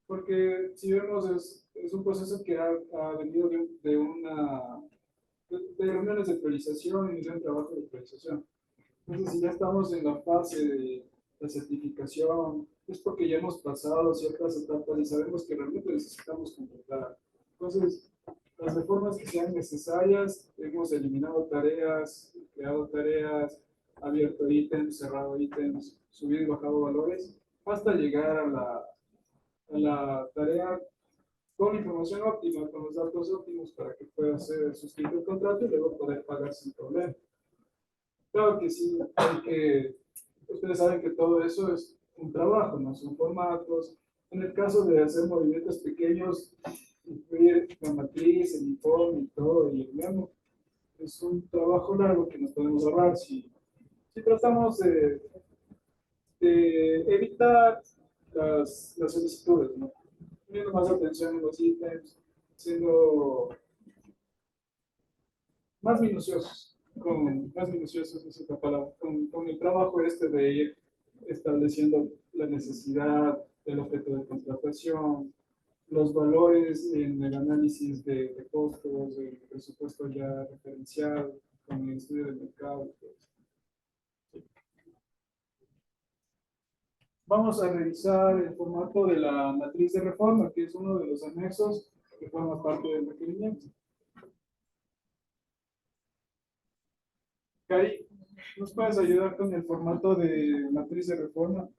Porque si vemos, es un proceso que ha venido de reuniones de priorización y de un trabajo de priorización. Entonces, si ya estamos en la fase de la certificación, es porque ya hemos pasado ciertas etapas y sabemos que realmente necesitamos completar. Entonces, las reformas que sean necesarias, hemos eliminado tareas, creado tareas, abierto ítems, cerrado ítems, subido y bajado valores, hasta llegar a la tarea con información óptima, con los datos óptimos para que pueda ser suscrito el contrato y luego poder pagar sin problema. Claro que sí, ustedes saben que todo eso es un trabajo, no son formatos. En el caso de hacer movimientos pequeños, incluir la matriz, el informe y todo, y el memo, es un trabajo largo que nos podemos ahorrar si tratamos de evitar las solicitudes, ¿no? poniendo más atención en los ítems, siendo más minuciosos, más minuciosos es otra palabra, con el trabajo este de ir estableciendo la necesidad del objeto de contratación, los valores en el análisis de costos, el presupuesto ya referenciado, con el estudio del mercado. Vamos a revisar el formato de la matriz de reforma, que es uno de los anexos que forma parte del requerimiento. Cari, ¿nos puedes ayudar con el formato de matriz de reforma?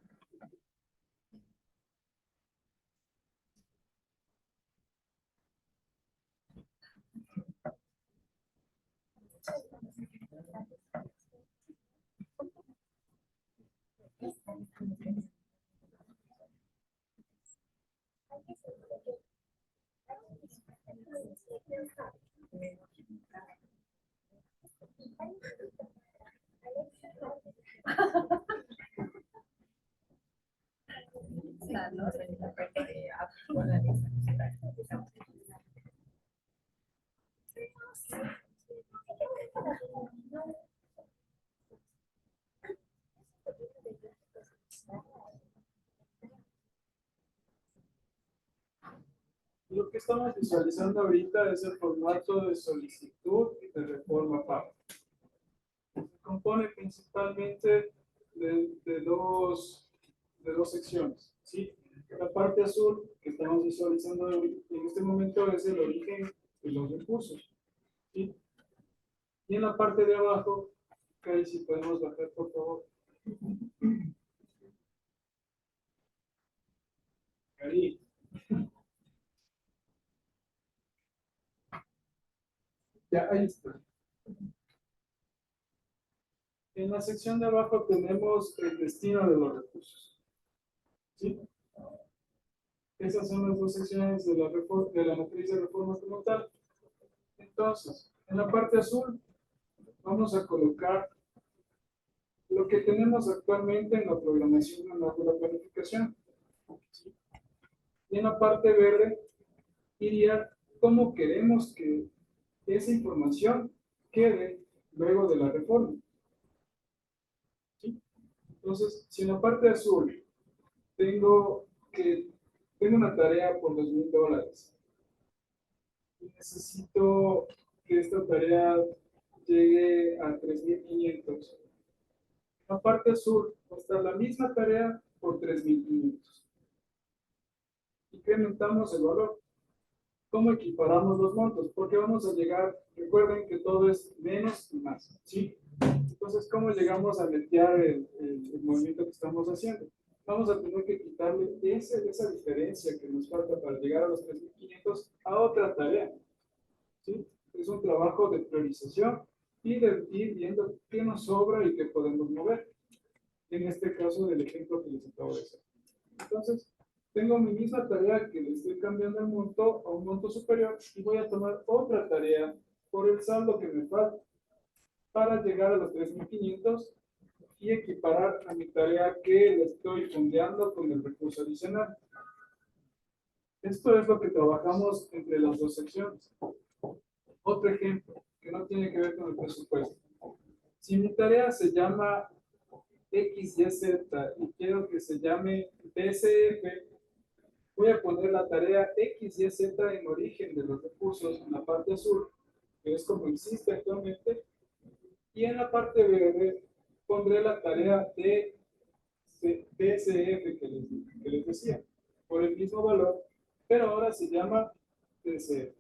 Lo que estamos visualizando ahorita es el formato de solicitud de reforma PAP. Se compone principalmente de dos secciones, ¿sí? La parte azul que estamos visualizando en este momento es el origen de los recursos, ¿sí? Y en la parte de abajo, que si podemos bajar por favor. Ahí. Ya, ahí está. En la sección de abajo tenemos el destino de los recursos, ¿sí? Esas son las dos secciones de la matriz de reforma como tal. Entonces, en la parte azul vamos a colocar lo que tenemos actualmente en la programación de la planificación. ¿Sí? Y en la parte verde iría cómo queremos que esa información quede luego de la reforma. ¿Sí? Entonces, si en la parte azul tengo una tarea por $2,000 y necesito que esta tarea llegue a 3,500. En la parte azul va a estar la misma tarea por 3,500. Incrementamos el valor. ¿Cómo equiparamos los montos? Porque vamos a llegar, recuerden que todo es menos y más, ¿sí? Entonces, ¿cómo llegamos a netear el movimiento que estamos haciendo? Vamos a tener que quitarle esa diferencia que nos falta para llegar a los 3,500 a otra tarea, ¿sí? Es un trabajo de priorización y de ir viendo qué nos sobra y qué podemos mover. En este caso del ejemplo que les acabo de hacer. Entonces, tengo mi misma tarea que le estoy cambiando el monto a un monto superior y voy a tomar otra tarea por el saldo que me falta para llegar a los 3,500 y equiparar a mi tarea que le estoy fondeando con el recurso adicional. Esto es lo que trabajamos entre las dos secciones. Otro ejemplo que no tiene que ver con el presupuesto. Si mi tarea se llama XYZ y quiero que se llame DCF, voy a poner la tarea XYZ en origen de los recursos en la parte azul, que es como existe actualmente, y en la parte verde pondré la tarea de DCF que les decía, por el mismo valor, pero ahora se llama DCF.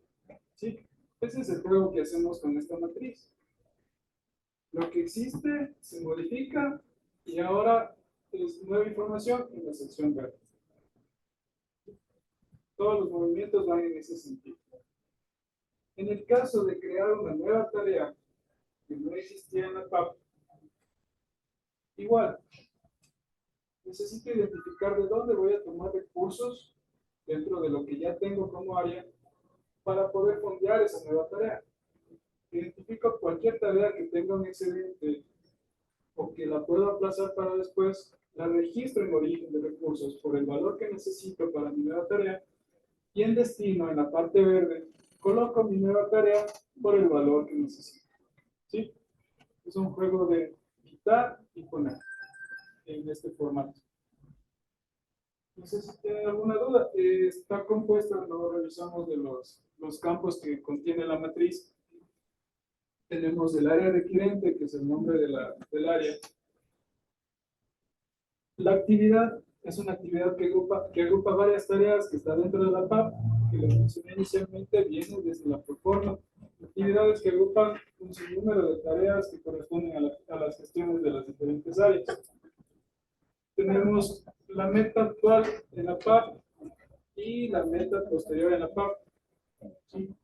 ¿Sí? Ese es el juego que hacemos con esta matriz. Lo que existe se modifica y ahora es nueva información en la sección verde. Todos los movimientos van en ese sentido. En el caso de crear una nueva tarea que no existía en la PAP, igual, necesito identificar de dónde voy a tomar recursos dentro de lo que ya tengo como área para poder fondear esa nueva tarea. Identifico cualquier tarea que tenga un excedente o que la puedo aplazar para después, la registro en origen de recursos por el valor que necesito para mi nueva tarea Y en destino, en la parte verde, coloco mi nueva tarea por el valor que necesito. ¿Sí? Es un juego de quitar y poner en este formato. No sé si tienen alguna duda. Está compuesta, luego revisamos de los campos que contiene la matriz. Tenemos el área requerente, que es el nombre del área. La actividad es una actividad que agrupa varias tareas que están dentro de la PAP, que les mencioné inicialmente, viene desde la proforma. Actividades que agrupan un sinnúmero de tareas que corresponden a las gestiones de las diferentes áreas. Tenemos la meta actual en la PAP y la meta posterior en la PAP. ¿Sí?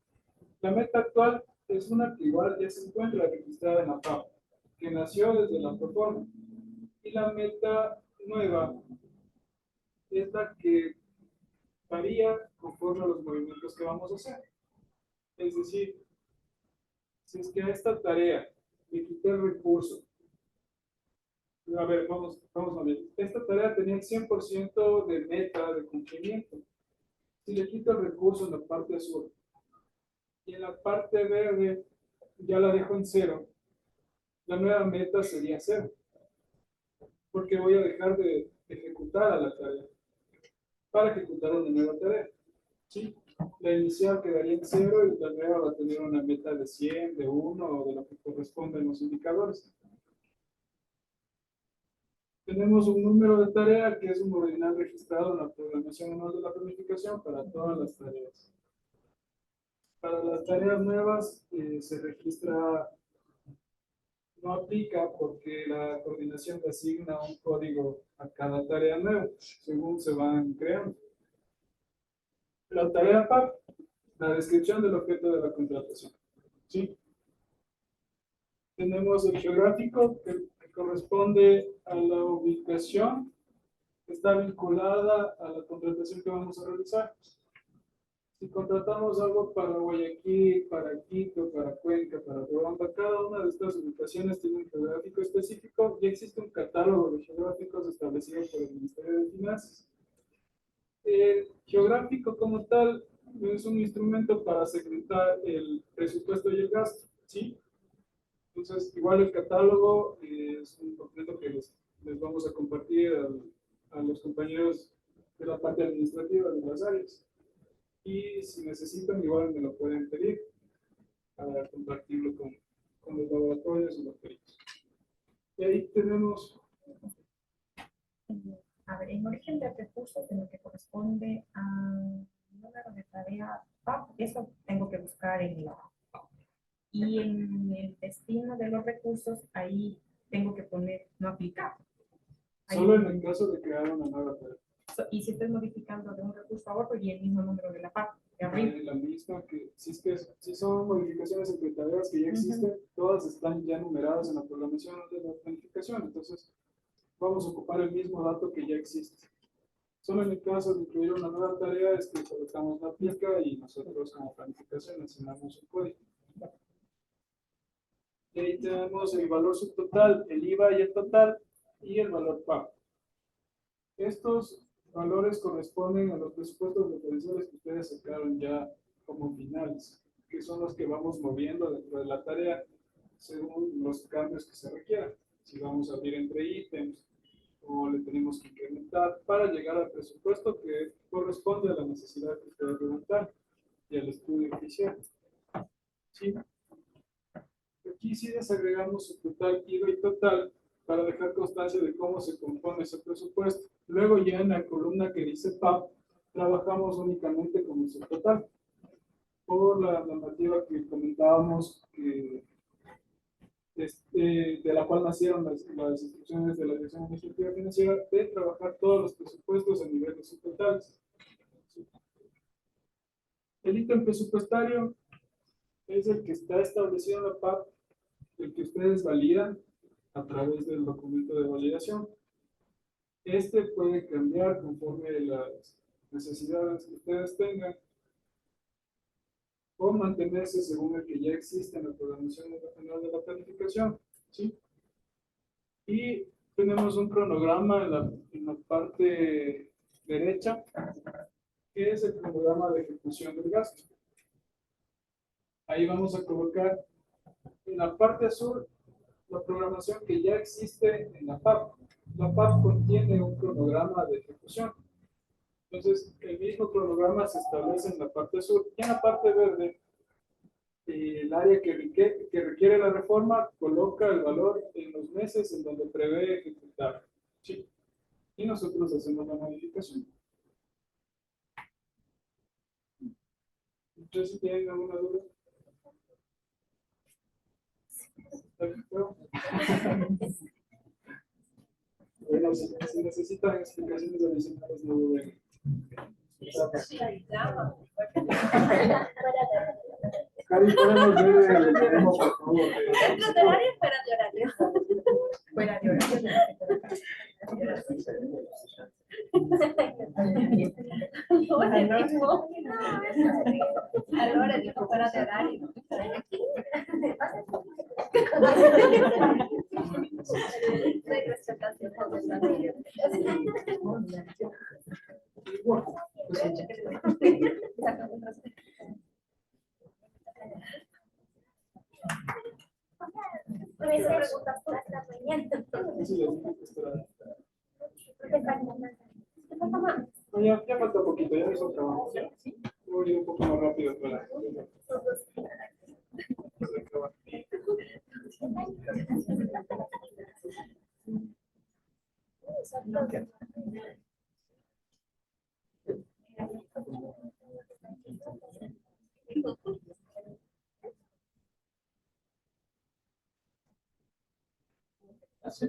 La meta actual es una que igual ya se encuentra registrada en la PAP, que nació desde la proforma. Y la meta nueva es la que varía conforme a los movimientos que vamos a hacer. Es decir, si es que a esta tarea le quité el recurso, a ver, vamos a ver, esta tarea tenía el 100% de meta de cumplimiento. Si le quito el recurso en la parte azul y en la parte verde ya la dejo en 0, la nueva meta sería 0, porque voy a dejar de ejecutar a la tarea para ejecutar una nueva tarea. ¿Sí? La inicial quedaría en 0 y la nueva va a tener una meta de 100, de 1 o de lo que corresponden los indicadores. Tenemos un número de tarea que es un ordinal registrado en la programación anual de la planificación para todas las tareas. Para las tareas nuevas se registra, no aplica porque la coordinación le asigna un código a cada tarea nueva según se van creando. La tarea PAP, la descripción del objeto de la contratación. ¿Sí? Tenemos el geográfico que corresponde a la ubicación que está vinculada a la contratación que vamos a realizar. Si contratamos algo para Guayaquil, para Quito, para Cuenca, para Tobamba, cada una de estas ubicaciones tiene un geográfico específico y existe un catálogo de geográficos establecido por el Ministerio de Finanzas. El geográfico como tal es un instrumento para segmentar el presupuesto y el gasto, ¿sí? Entonces, igual el catálogo es un documento que les vamos a compartir a los compañeros de la parte administrativa de las áreas. Y si necesitan, igual me lo pueden pedir para compartirlo con los laboratorios y los peritos. Y ahí tenemos... A ver, en origen de recursos, en lo que corresponde al número de tarea PAP, eso tengo que buscar en la PAP. Y en el destino de los recursos, ahí tengo que poner no aplicar. Ahí Solo en el caso de crear una nueva tarea. Y si estoy modificando de un recurso a otro y el mismo número de la PAP, de arriba. La misma que, si son modificaciones entre tareas que ya existen, todas están ya numeradas en la programación de la planificación. Entonces, vamos a ocupar el mismo dato que ya existe. Solo en el caso de incluir una nueva tarea es que colocamos la aplica y nosotros como planificación asignamos un código. Y ahí tenemos el valor subtotal, el IVA y el total, y el valor PAP. Estos valores corresponden a los presupuestos referenciales que ustedes sacaron ya como finales, que son los que vamos moviendo dentro de la tarea según los cambios que se requieran. Si vamos a abrir entre ítems o le tenemos que incrementar para llegar al presupuesto que corresponde a la necesidad que ustedes levantaron y al estudio que hicieron. ¿Sí? Aquí sí desagregamos su total, IVA y total para dejar constancia de cómo se compone ese presupuesto. Luego ya en la columna que dice PAP, trabajamos únicamente con el subtotal. Por la normativa que comentábamos, de la cual nacieron las instrucciones de la Dirección Administrativa Financiera, de trabajar todos los presupuestos a nivel de subtotales. El ítem presupuestario es el que está establecido en la PAP, el que ustedes validan a través del documento de validación. Este puede cambiar conforme las necesidades que ustedes tengan o mantenerse según el que ya existe en la programación nacional de la planificación. ¿Sí? Y tenemos un cronograma en la parte derecha que es el cronograma de ejecución del gasto. Ahí vamos a colocar en la parte azul la programación que ya existe en la PAP. La PAP contiene un cronograma de ejecución. Entonces, el mismo cronograma se establece en la parte azul y en la parte verde. El área que requiere la reforma coloca el valor en los meses en donde prevé ejecutar. Sí. Y nosotros hacemos la modificación. Entonces, si tienen alguna duda. Bueno, si necesitan explicaciones adicionales, no duden. Cari, podemos ver el demo, por favor. Dentro de horario y fuera de horario. Fuera de horario. A la hora dijo fuera de horario. Soy respetante. Me hizo preguntas por hasta mañana. Sí, les digo que esperar. Porque falta más. No, ya falta poquito, ya hizo trabajo. Voy a ir un poco más rápido para. Así.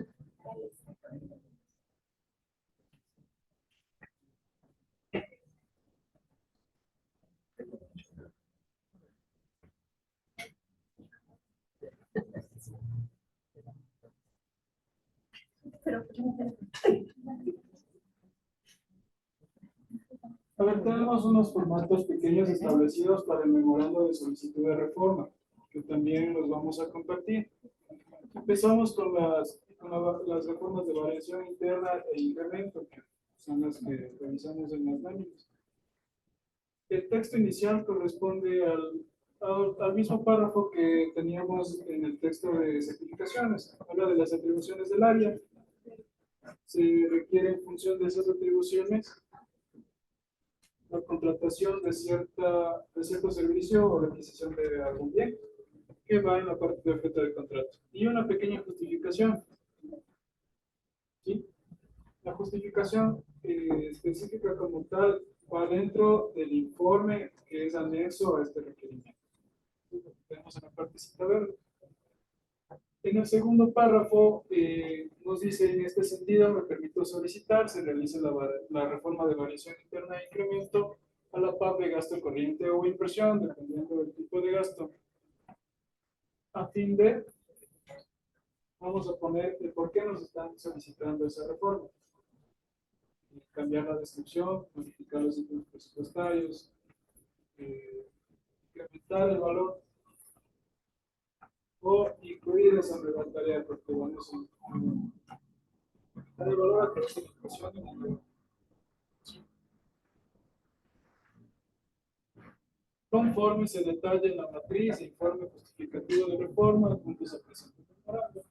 A ver, tenemos unos formatos pequeños establecidos para el memorando de solicitud de reforma, que también los vamos a compartir. Empezamos con las reformas de variación interna e incremento, que son las que revisamos en las láminas. El texto inicial corresponde al mismo párrafo que teníamos en el texto de certificaciones. Habla de las atribuciones del área. Se requiere en función de esas atribuciones la contratación de cierto servicio o la adquisición de algún bien que va en la parte de oferta del contrato. Y una pequeña justificación. ¿Sí? La justificación específica como tal va dentro del informe que es anexo a este requerimiento. Tenemos en la partecita verde. En el segundo párrafo nos dice, en este sentido, me permito solicitar, se realice la reforma de variación interna e incremento a la PAP de gasto corriente o inversión, dependiendo del tipo de gasto. A fin de, vamos a poner el por qué nos están solicitando esa reforma. Cambiar la descripción, modificar los ítems presupuestarios, incrementar el valor o incluir esa nueva tarea, porque vamos a el valor a clasificación en el conforme se detalle en la matriz, informe justificativo de reforma, puntos a presentar memorando.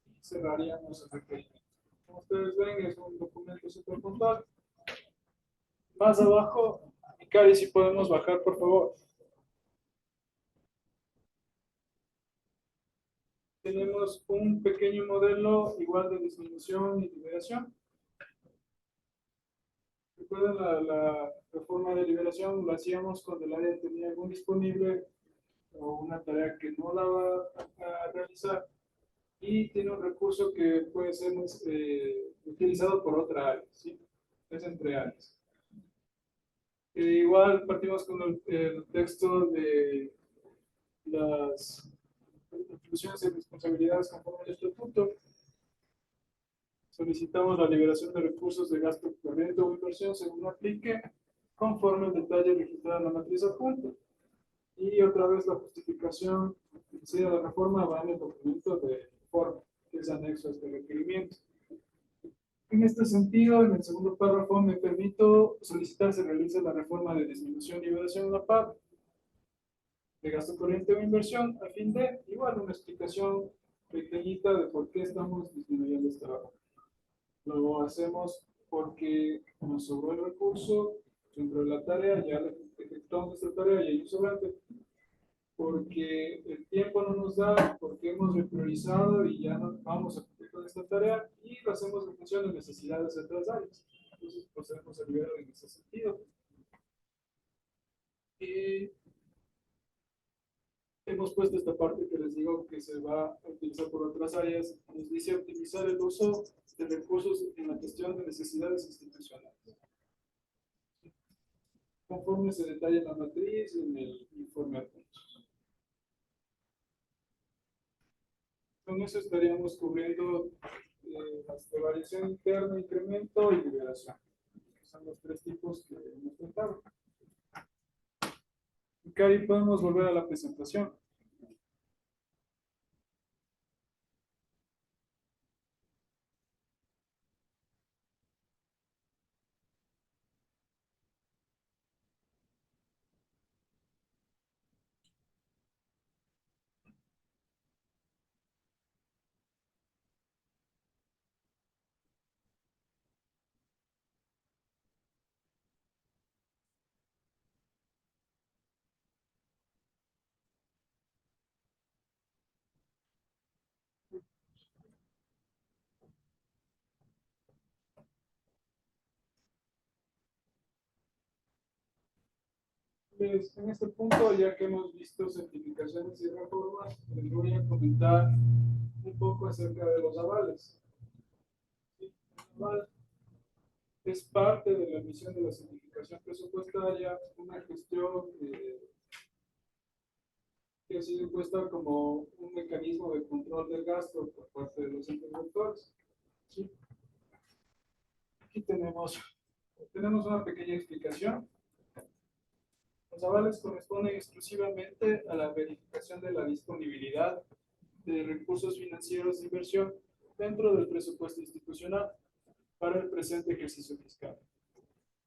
Y cerraríamos el requerimiento. Como ustedes ven, es un documento súper puntual. Más abajo, Cari, si podemos bajar, por favor. Tenemos un pequeño modelo igual de disminución y liberación. Recuerden, la reforma de liberación lo hacíamos cuando el área tenía algún disponible o una tarea que no la va a realizar y tiene un recurso que puede ser utilizado por otra área, ¿sí? Es entre áreas. Igual partimos con el texto de las atribuciones y responsabilidades conforme al estatuto. Solicitamos la liberación de recursos de gasto corriente o inversión según aplique, conforme el detalle registrado en la matriz adjunta. Y otra vez la justificación de la reforma va en el documento de informe, que es anexo a este requerimiento. En este sentido, en el segundo párrafo, me permito solicitar se realice la reforma de disminución y liberación de la PAP de gasto corriente o inversión, a fin de, igual, una explicación pequeñita de por qué estamos disminuyendo este trabajo. Lo hacemos porque nos sobró el recurso dentro de la tarea, ya ejecutamos esta tarea y hay un sobrante, porque el tiempo no nos da, porque hemos repriorizado y ya no vamos a cumplir con esta tarea y lo hacemos en función de necesidades de otras áreas. Entonces, procedemos a liberar en ese sentido. Y hemos puesto esta parte que les digo que se va a utilizar por otras áreas. Nos dice optimizar el uso de recursos en la gestión de necesidades institucionales. Conforme se detalla en la matriz y en el informe adjuntos. Con eso estaríamos cubriendo las de variación interna, incremento y liberación. Son los tres tipos que hemos tratado. Y ahí podemos volver a la presentación. En este punto, ya que hemos visto certificaciones y reformas, les voy a comentar un poco acerca de los avales. El aval es parte de la misión de la certificación presupuestaria, una gestión que ha sido impuesta como un mecanismo de control del gasto por parte de los entes rectores. ¿Sí? Aquí tenemos una pequeña explicación. Los avales corresponden exclusivamente a la verificación de la disponibilidad de recursos financieros de inversión dentro del presupuesto institucional para el presente ejercicio fiscal.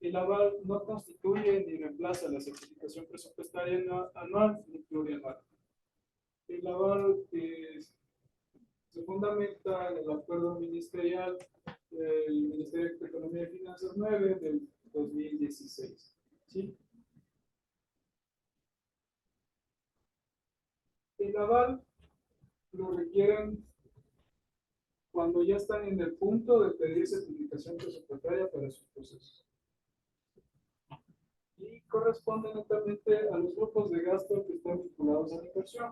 El aval no constituye ni reemplaza la certificación presupuestaria anual ni plurianual. El aval se fundamenta en el acuerdo ministerial del Ministerio de Economía y Finanzas 9 del 2016. ¿Sí? El aval lo requieren cuando ya están en el punto de pedir certificación presupuestaria para sus procesos. Y corresponde netamente a los grupos de gasto que están vinculados a la inversión.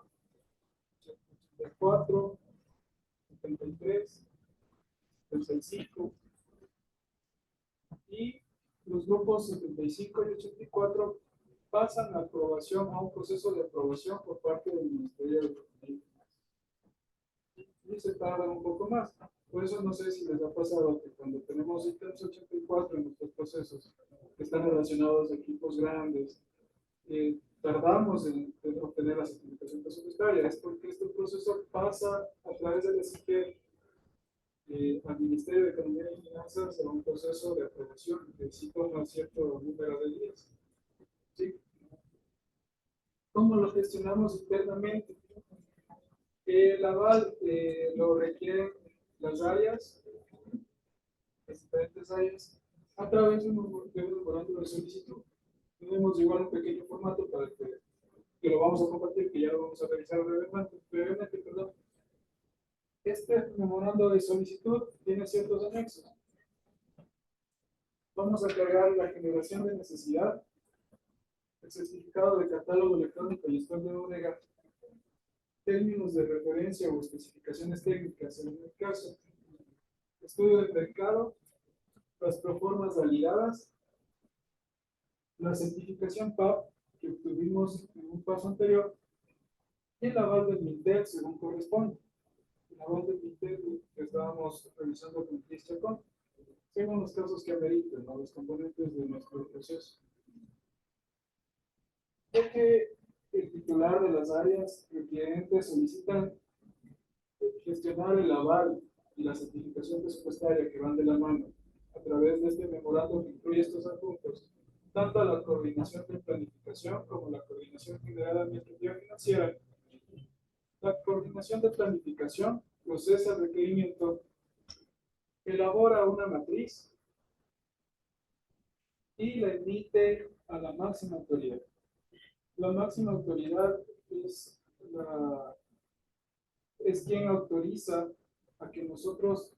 74, 73, 75. Y los grupos 75 y 84 pasan a aprobación, a un proceso de aprobación por parte del Ministerio de Economía y se tardan un poco más. Por eso no sé si les ha pasado que cuando tenemos ítems 84 en nuestros procesos que están relacionados a equipos grandes, tardamos en obtener la certificación presupuestaria. Es porque este proceso pasa a través del SIG al Ministerio de Economía y Finanzas a un proceso de aprobación que sí toma cierto número de días. ¿Sí? ¿Cómo lo gestionamos internamente? El aval lo requieren las áreas, las diferentes áreas, a través de un memorándum de solicitud. Tenemos igual un pequeño formato para que lo vamos a compartir, que ya lo vamos a revisar brevemente. Perdón. Este memorando de solicitud tiene ciertos anexos. Vamos a cargar la generación de necesidad, el certificado de catálogo electrónico y stock de bodega, términos de referencia o especificaciones técnicas en el caso, estudio del mercado, las proformas validadas, la certificación PAP que obtuvimos en un paso anterior y el aval del MINTEL según corresponde. El aval del MINTEL que estábamos revisando con Cristian, según los casos que ameriten, ¿no? Los componentes de nuestro proceso. Ya que el titular de las áreas requerentes solicitan gestionar el aval y la certificación presupuestaria que van de la mano a través de este memorando que incluye estos asuntos, tanto a la coordinación de planificación como la coordinación general administrativa financiera. La coordinación de planificación procesa el requerimiento, elabora una matriz y la emite a la máxima autoridad. La máxima autoridad es quien autoriza a que nosotros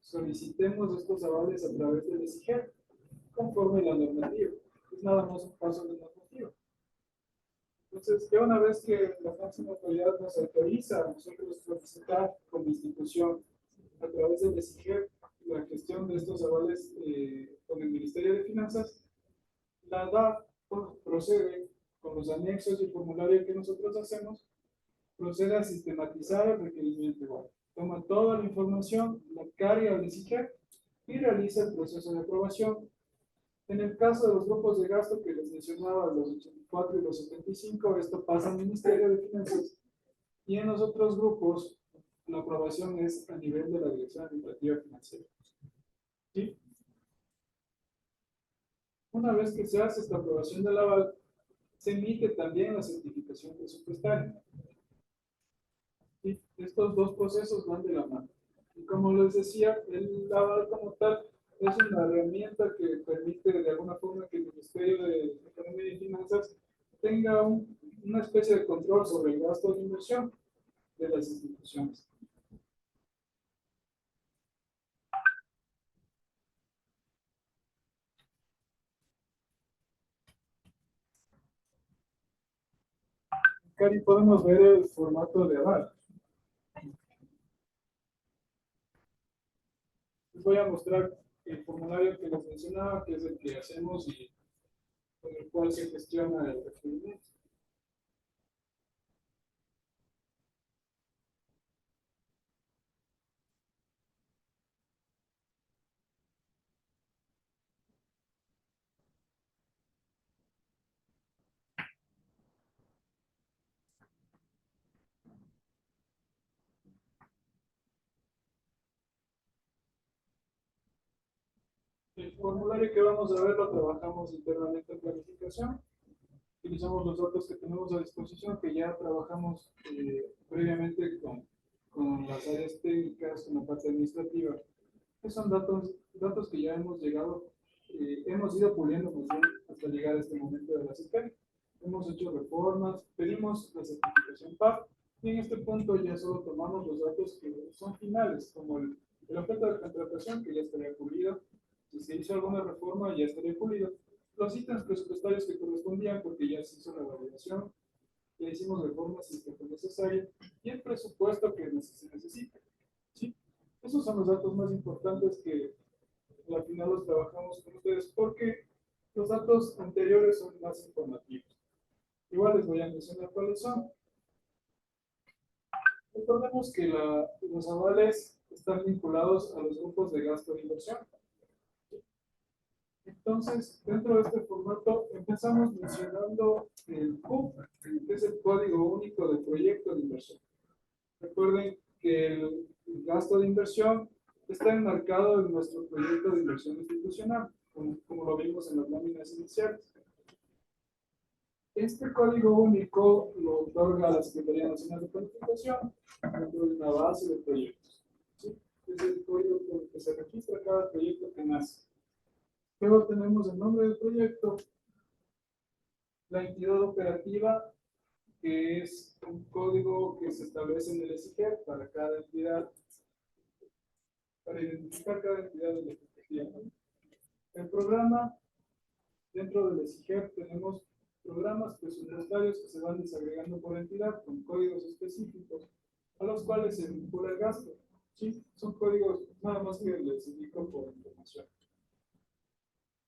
solicitemos estos avales a través del ESIGER, conforme la normativa. Es nada más un paso de normativa. Entonces, ya una vez que la máxima autoridad nos autoriza a nosotros solicitar como institución a través del ESIGER la gestión de estos avales con el Ministerio de Finanzas, la DAF procede con los anexos y el formulario que nosotros hacemos, procede a sistematizar el requerimiento igual. Toma toda la información, la carga al ESIGER y realiza el proceso de aprobación. En el caso de los grupos de gasto que les mencionaba, los 84 y los 75, esto pasa al Ministerio de Finanzas. Y en los otros grupos, la aprobación es a nivel de la Dirección Administrativa Financiera. ¿Sí? Una vez que se hace esta aprobación del aval, se emite también la certificación presupuestaria. ¿Sí? Estos dos procesos van de la mano. Y como les decía, el aval como tal es una herramienta que permite de alguna forma que el Ministerio de Economía y Finanzas tenga una especie de control sobre el gasto de inversión de las instituciones. Cari, podemos ver el formato de aval. Les voy a mostrar el formulario que les mencionaba, que es el que hacemos y con el cual se gestiona el requerimiento. El formulario que vamos a ver lo trabajamos internamente en planificación. Utilizamos los datos que tenemos a disposición, que ya trabajamos previamente con las áreas técnicas, con la parte administrativa. Que son datos que ya hemos llegado, hemos ido puliendo más bien hasta llegar a este momento de la CIPEN. Hemos hecho reformas, pedimos la certificación PAP, y en este punto ya solo tomamos los datos que son finales, como el objeto de contratación, que ya estaría cubrido. Si se hizo alguna reforma, ya estaría cubrido. Los ítems presupuestarios que correspondían, porque ya se hizo la validación, ya hicimos reformas si fue necesario, y el presupuesto que se necesita. ¿Sí? Esos son los datos más importantes que al final los trabajamos con ustedes, porque los datos anteriores son más informativos. Igual les voy a mencionar cuáles son. Recordemos que los avales están vinculados a los grupos de gasto de inversión. Entonces, dentro de este formato, empezamos mencionando el CUP, que es el Código Único del Proyecto de Inversión. Recuerden que el gasto de inversión está enmarcado en nuestro proyecto de inversión institucional, como lo vimos en las láminas iniciales. Este código único lo otorga la Secretaría Nacional de Planificación dentro de una base de proyectos. ¿Sí? Es el código con el que se registra cada proyecto que nace. Luego tenemos el nombre del proyecto, la entidad operativa, que es un código que se establece en el ESIGER para cada entidad, para identificar cada entidad de la ejecutiva. El programa, dentro del ESIGER tenemos programas presupuestarios que se van desagregando por entidad con códigos específicos a los cuales se vincula el gasto. ¿Sí? Son códigos nada más que les indico por información.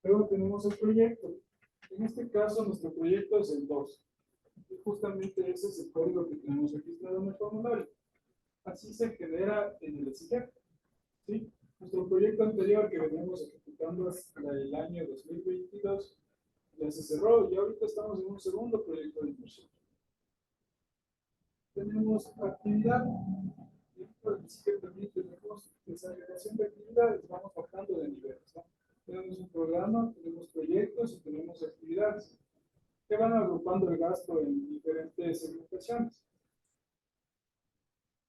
Luego tenemos el proyecto. En este caso, nuestro proyecto es el 2. Y justamente ese es el código que tenemos registrado en el formulario. Así se genera en el ESIGER. ¿Sí? Nuestro proyecto anterior que venimos ejecutando hasta el año 2022 ya se cerró y ahorita estamos en un segundo proyecto de inversión. Tenemos actividad. que también tenemos desagregación de actividades, vamos bajando de niveles, ¿no? Tenemos un programa, tenemos proyectos y tenemos actividades que van agrupando el gasto en diferentes segmentaciones.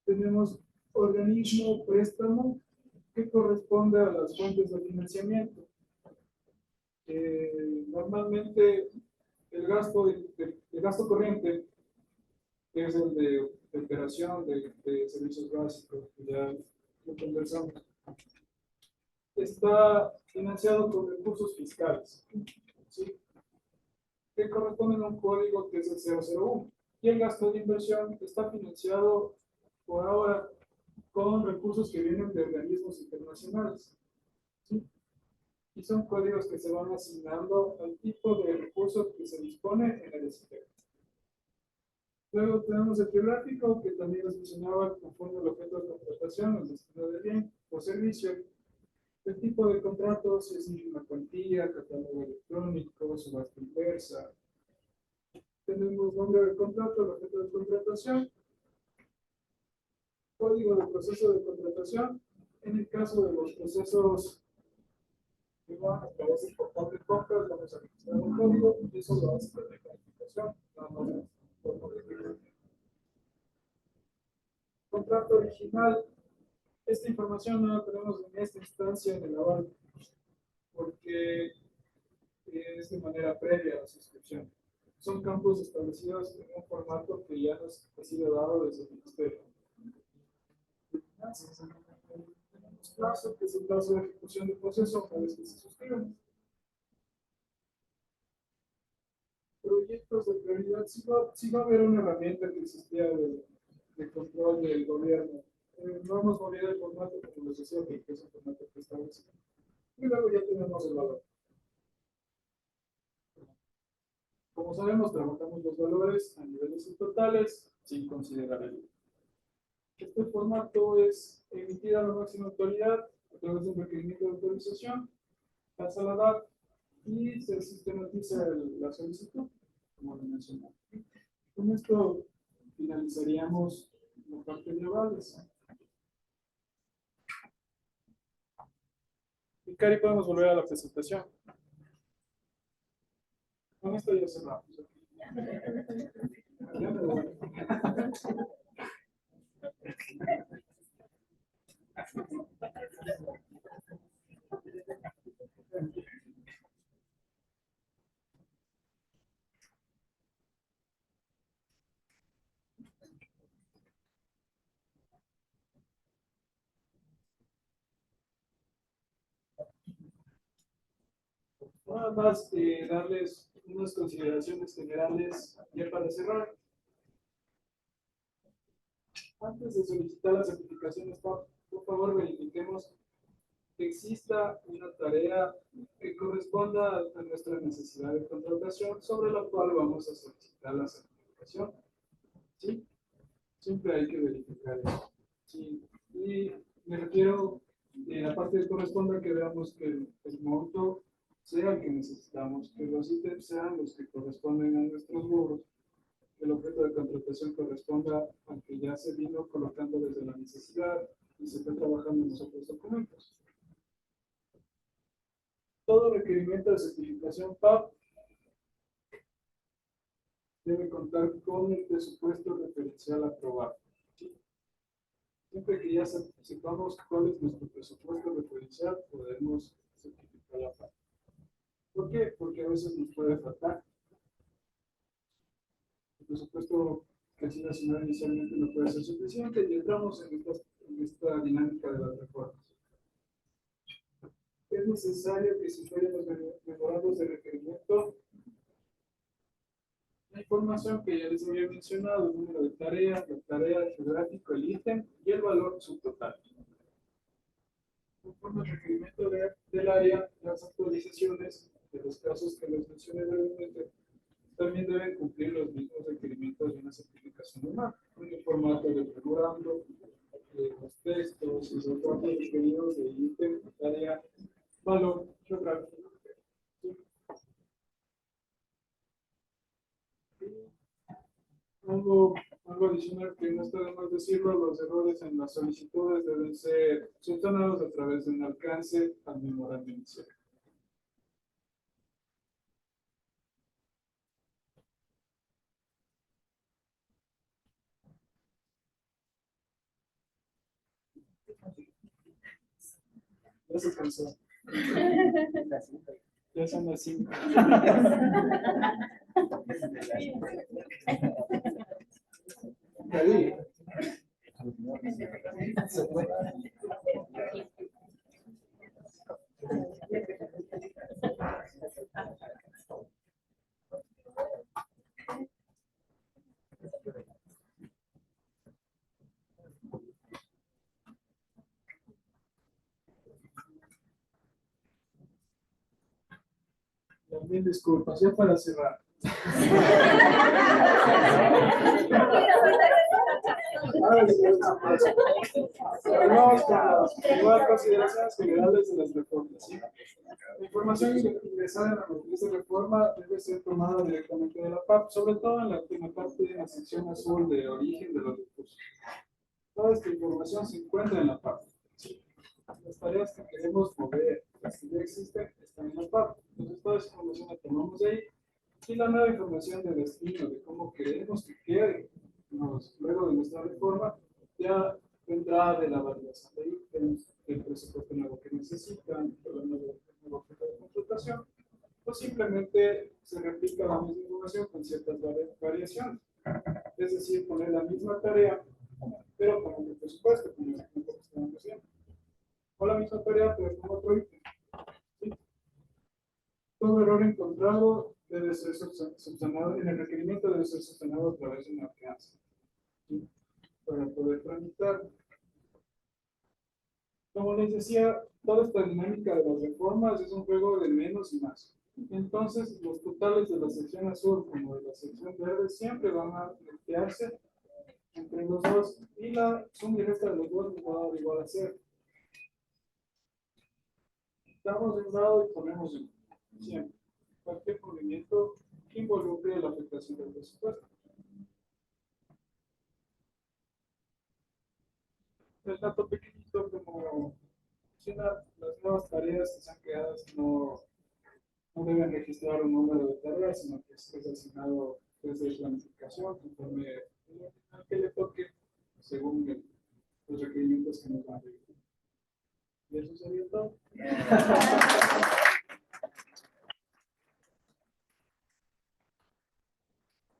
Tenemos organismo, préstamo, que corresponde a las fuentes de financiamiento. Normalmente el gasto corriente, que es el de operación de servicios básicos, que ya lo conversamos, está financiado con recursos fiscales, ¿sí? Que corresponden a un código que es el 001. Y el gasto de inversión está financiado por ahora con recursos que vienen de organismos internacionales, ¿sí? Y son códigos que se van asignando al tipo de recursos que se dispone en el sistema. Luego tenemos el geográfico, que también les mencionaba conforme al objeto de contratación, el destino de bien o servicio, el tipo de contrato, si es una cuantía, catálogo electrónico, subasta inversa. Tenemos nombre del contrato, el objeto de contratación, código de proceso de contratación. En el caso de los procesos que van a través del portal de compras, vamos a registrar un código y eso lo hace la calificación. Contrato original. Esta información no la tenemos en esta instancia en el aval, porque es de manera previa a la suscripción. Son campos establecidos en un formato que ya nos ha sido dado desde el Ministerio. Tenemos plazo, que es el plazo de ejecución del proceso una vez que se suscriben. Proyectos de prioridad. Sí va a haber una herramienta que existía de control del gobierno. No hemos movido el formato, como les decía, porque es un formato que establece. Y luego ya tenemos el valor. Como sabemos, trabajamos los valores a niveles subtotales sin considerar el. Este formato es emitido a la máxima autoridad a través de un requerimiento de autorización, pasa la DAT y se sistematiza la solicitud, como lo mencioné. Con esto finalizaríamos la parte de avales. Y Cari, podemos volver a la presentación. Con esto ya cerramos. Ya me voy. Nada más darles unas consideraciones generales ya para cerrar. Antes de solicitar las certificaciones, por favor verifiquemos que exista una tarea que corresponda a nuestra necesidad de contratación sobre la cual vamos a solicitar la certificación. ¿Sí? Siempre hay que verificar eso. Sí. Y me refiero a la parte que corresponda que veamos que el monto sea el que necesitamos, que los ítems sean los que corresponden a nuestros rubros, que el objeto de contratación corresponda al que ya se vino colocando desde la necesidad y se está trabajando en los otros documentos. Todo requerimiento de certificación PAP debe contar con el presupuesto referencial aprobado. ¿Sí? Siempre que ya sepamos cuál es nuestro presupuesto referencial, podemos certificar la PAP. ¿Por qué? Porque a veces nos puede faltar. El presupuesto que ha sido asignado inicialmente no puede ser suficiente y entramos en esta dinámica de las reformas. Es necesario que se incluyan los memorandos de requerimiento, la información que ya les había mencionado, el número de tarea, la tarea geográfica, el ítem y el valor subtotal. Conforme al requerimiento del área, las actualizaciones de los casos que les mencioné brevemente también deben cumplir los mismos requerimientos de una certificación normal, en el formato del memorando, los textos y los datos requeridos de ítem, tarea, valor geográfico. Algo adicional que no está de más decirlo, los errores en las solicitudes deben ser subsanados a través de un alcance al memorando inicial. Ya se cansó. Ya son las 5. David. Se fue. Mil disculpas, ya para cerrar. Vamos con las consideraciones generales de las reformas. ¿Sí? La información ingresada en la matriz de reforma debe ser tomada directamente de la PAP, sobre todo en la parte de la sección azul de origen de los recursos. Toda esta información se encuentra en la PAP. ¿Sí? Las tareas que queremos mover, las que ya existen, están en la PAP. Entonces, toda esa información la tomamos de ahí. Y la nueva información de destino, de cómo queremos que quede, luego de nuestra reforma, ya vendrá de la validación de ítems, del presupuesto nuevo que necesitan, del nuevo objeto de computación, o simplemente se replica la misma información con ciertas variaciones. Es decir, poner la misma tarea, pero con otro presupuesto, como el ejemplo que estamos haciendo. O la misma tarea, pero con otro ítem. ¿Sí? Todo error encontrado debe ser subsanado, en el requerimiento debe ser subsanado a través de una fianza, ¿sí? Para poder tramitar. Como les decía, toda esta dinámica de las reformas es un juego de menos y más. Entonces, los totales de la sección azul como de la sección verde siempre van a netearse entre los dos y la suma y resta de los dos nos va a dar igual a 0. Damos de un lado y ponemos en siempre. Cualquier movimiento que involucre la afectación del presupuesto. El dato pequeñito como si las nuevas tareas que sean creadas no deben registrar un número de tareas, sino que es asignado desde planificación, conforme al que le toque, según los requerimientos que nos van a pedir. ¿Y eso sería todo?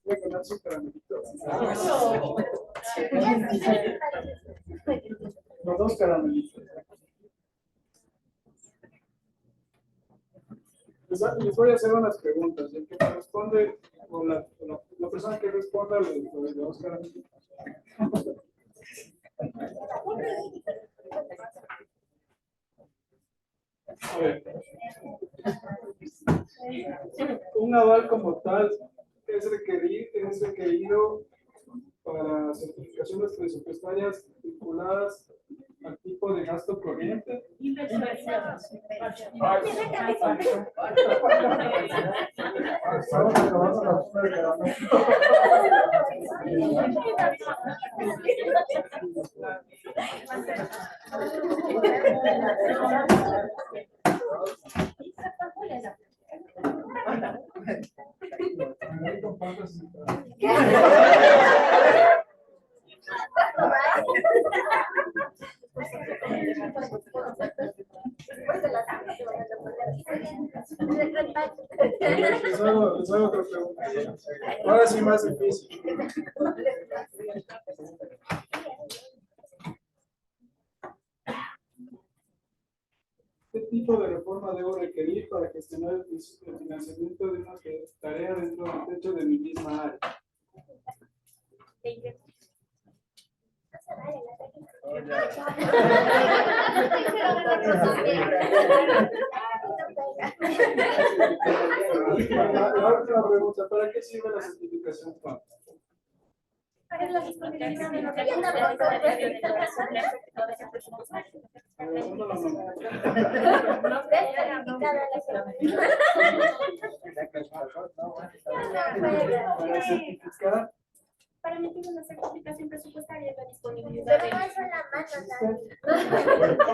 Voy a ganar su caramelito. Los dos caramelitos. Les voy a hacer unas preguntas. El que me responde, o la persona que responda, le dos caramelitos. A ver. Un aval como tal es requerido para certificaciones presupuestarias vinculadas al tipo de gasto corriente. Les hago otra pregunta. Ahora sí más difícil. ¿Qué tipo de reforma debo requerir para gestionar el financiamiento de una tarea dentro del techo de mi misma área? La última pregunta, ¿para qué sirve la certificación PAP? Para la disponibilidad de los Para certificar para emitir una certificación presupuestaria es la disponibilidad Pero de no es en la mano, Dani.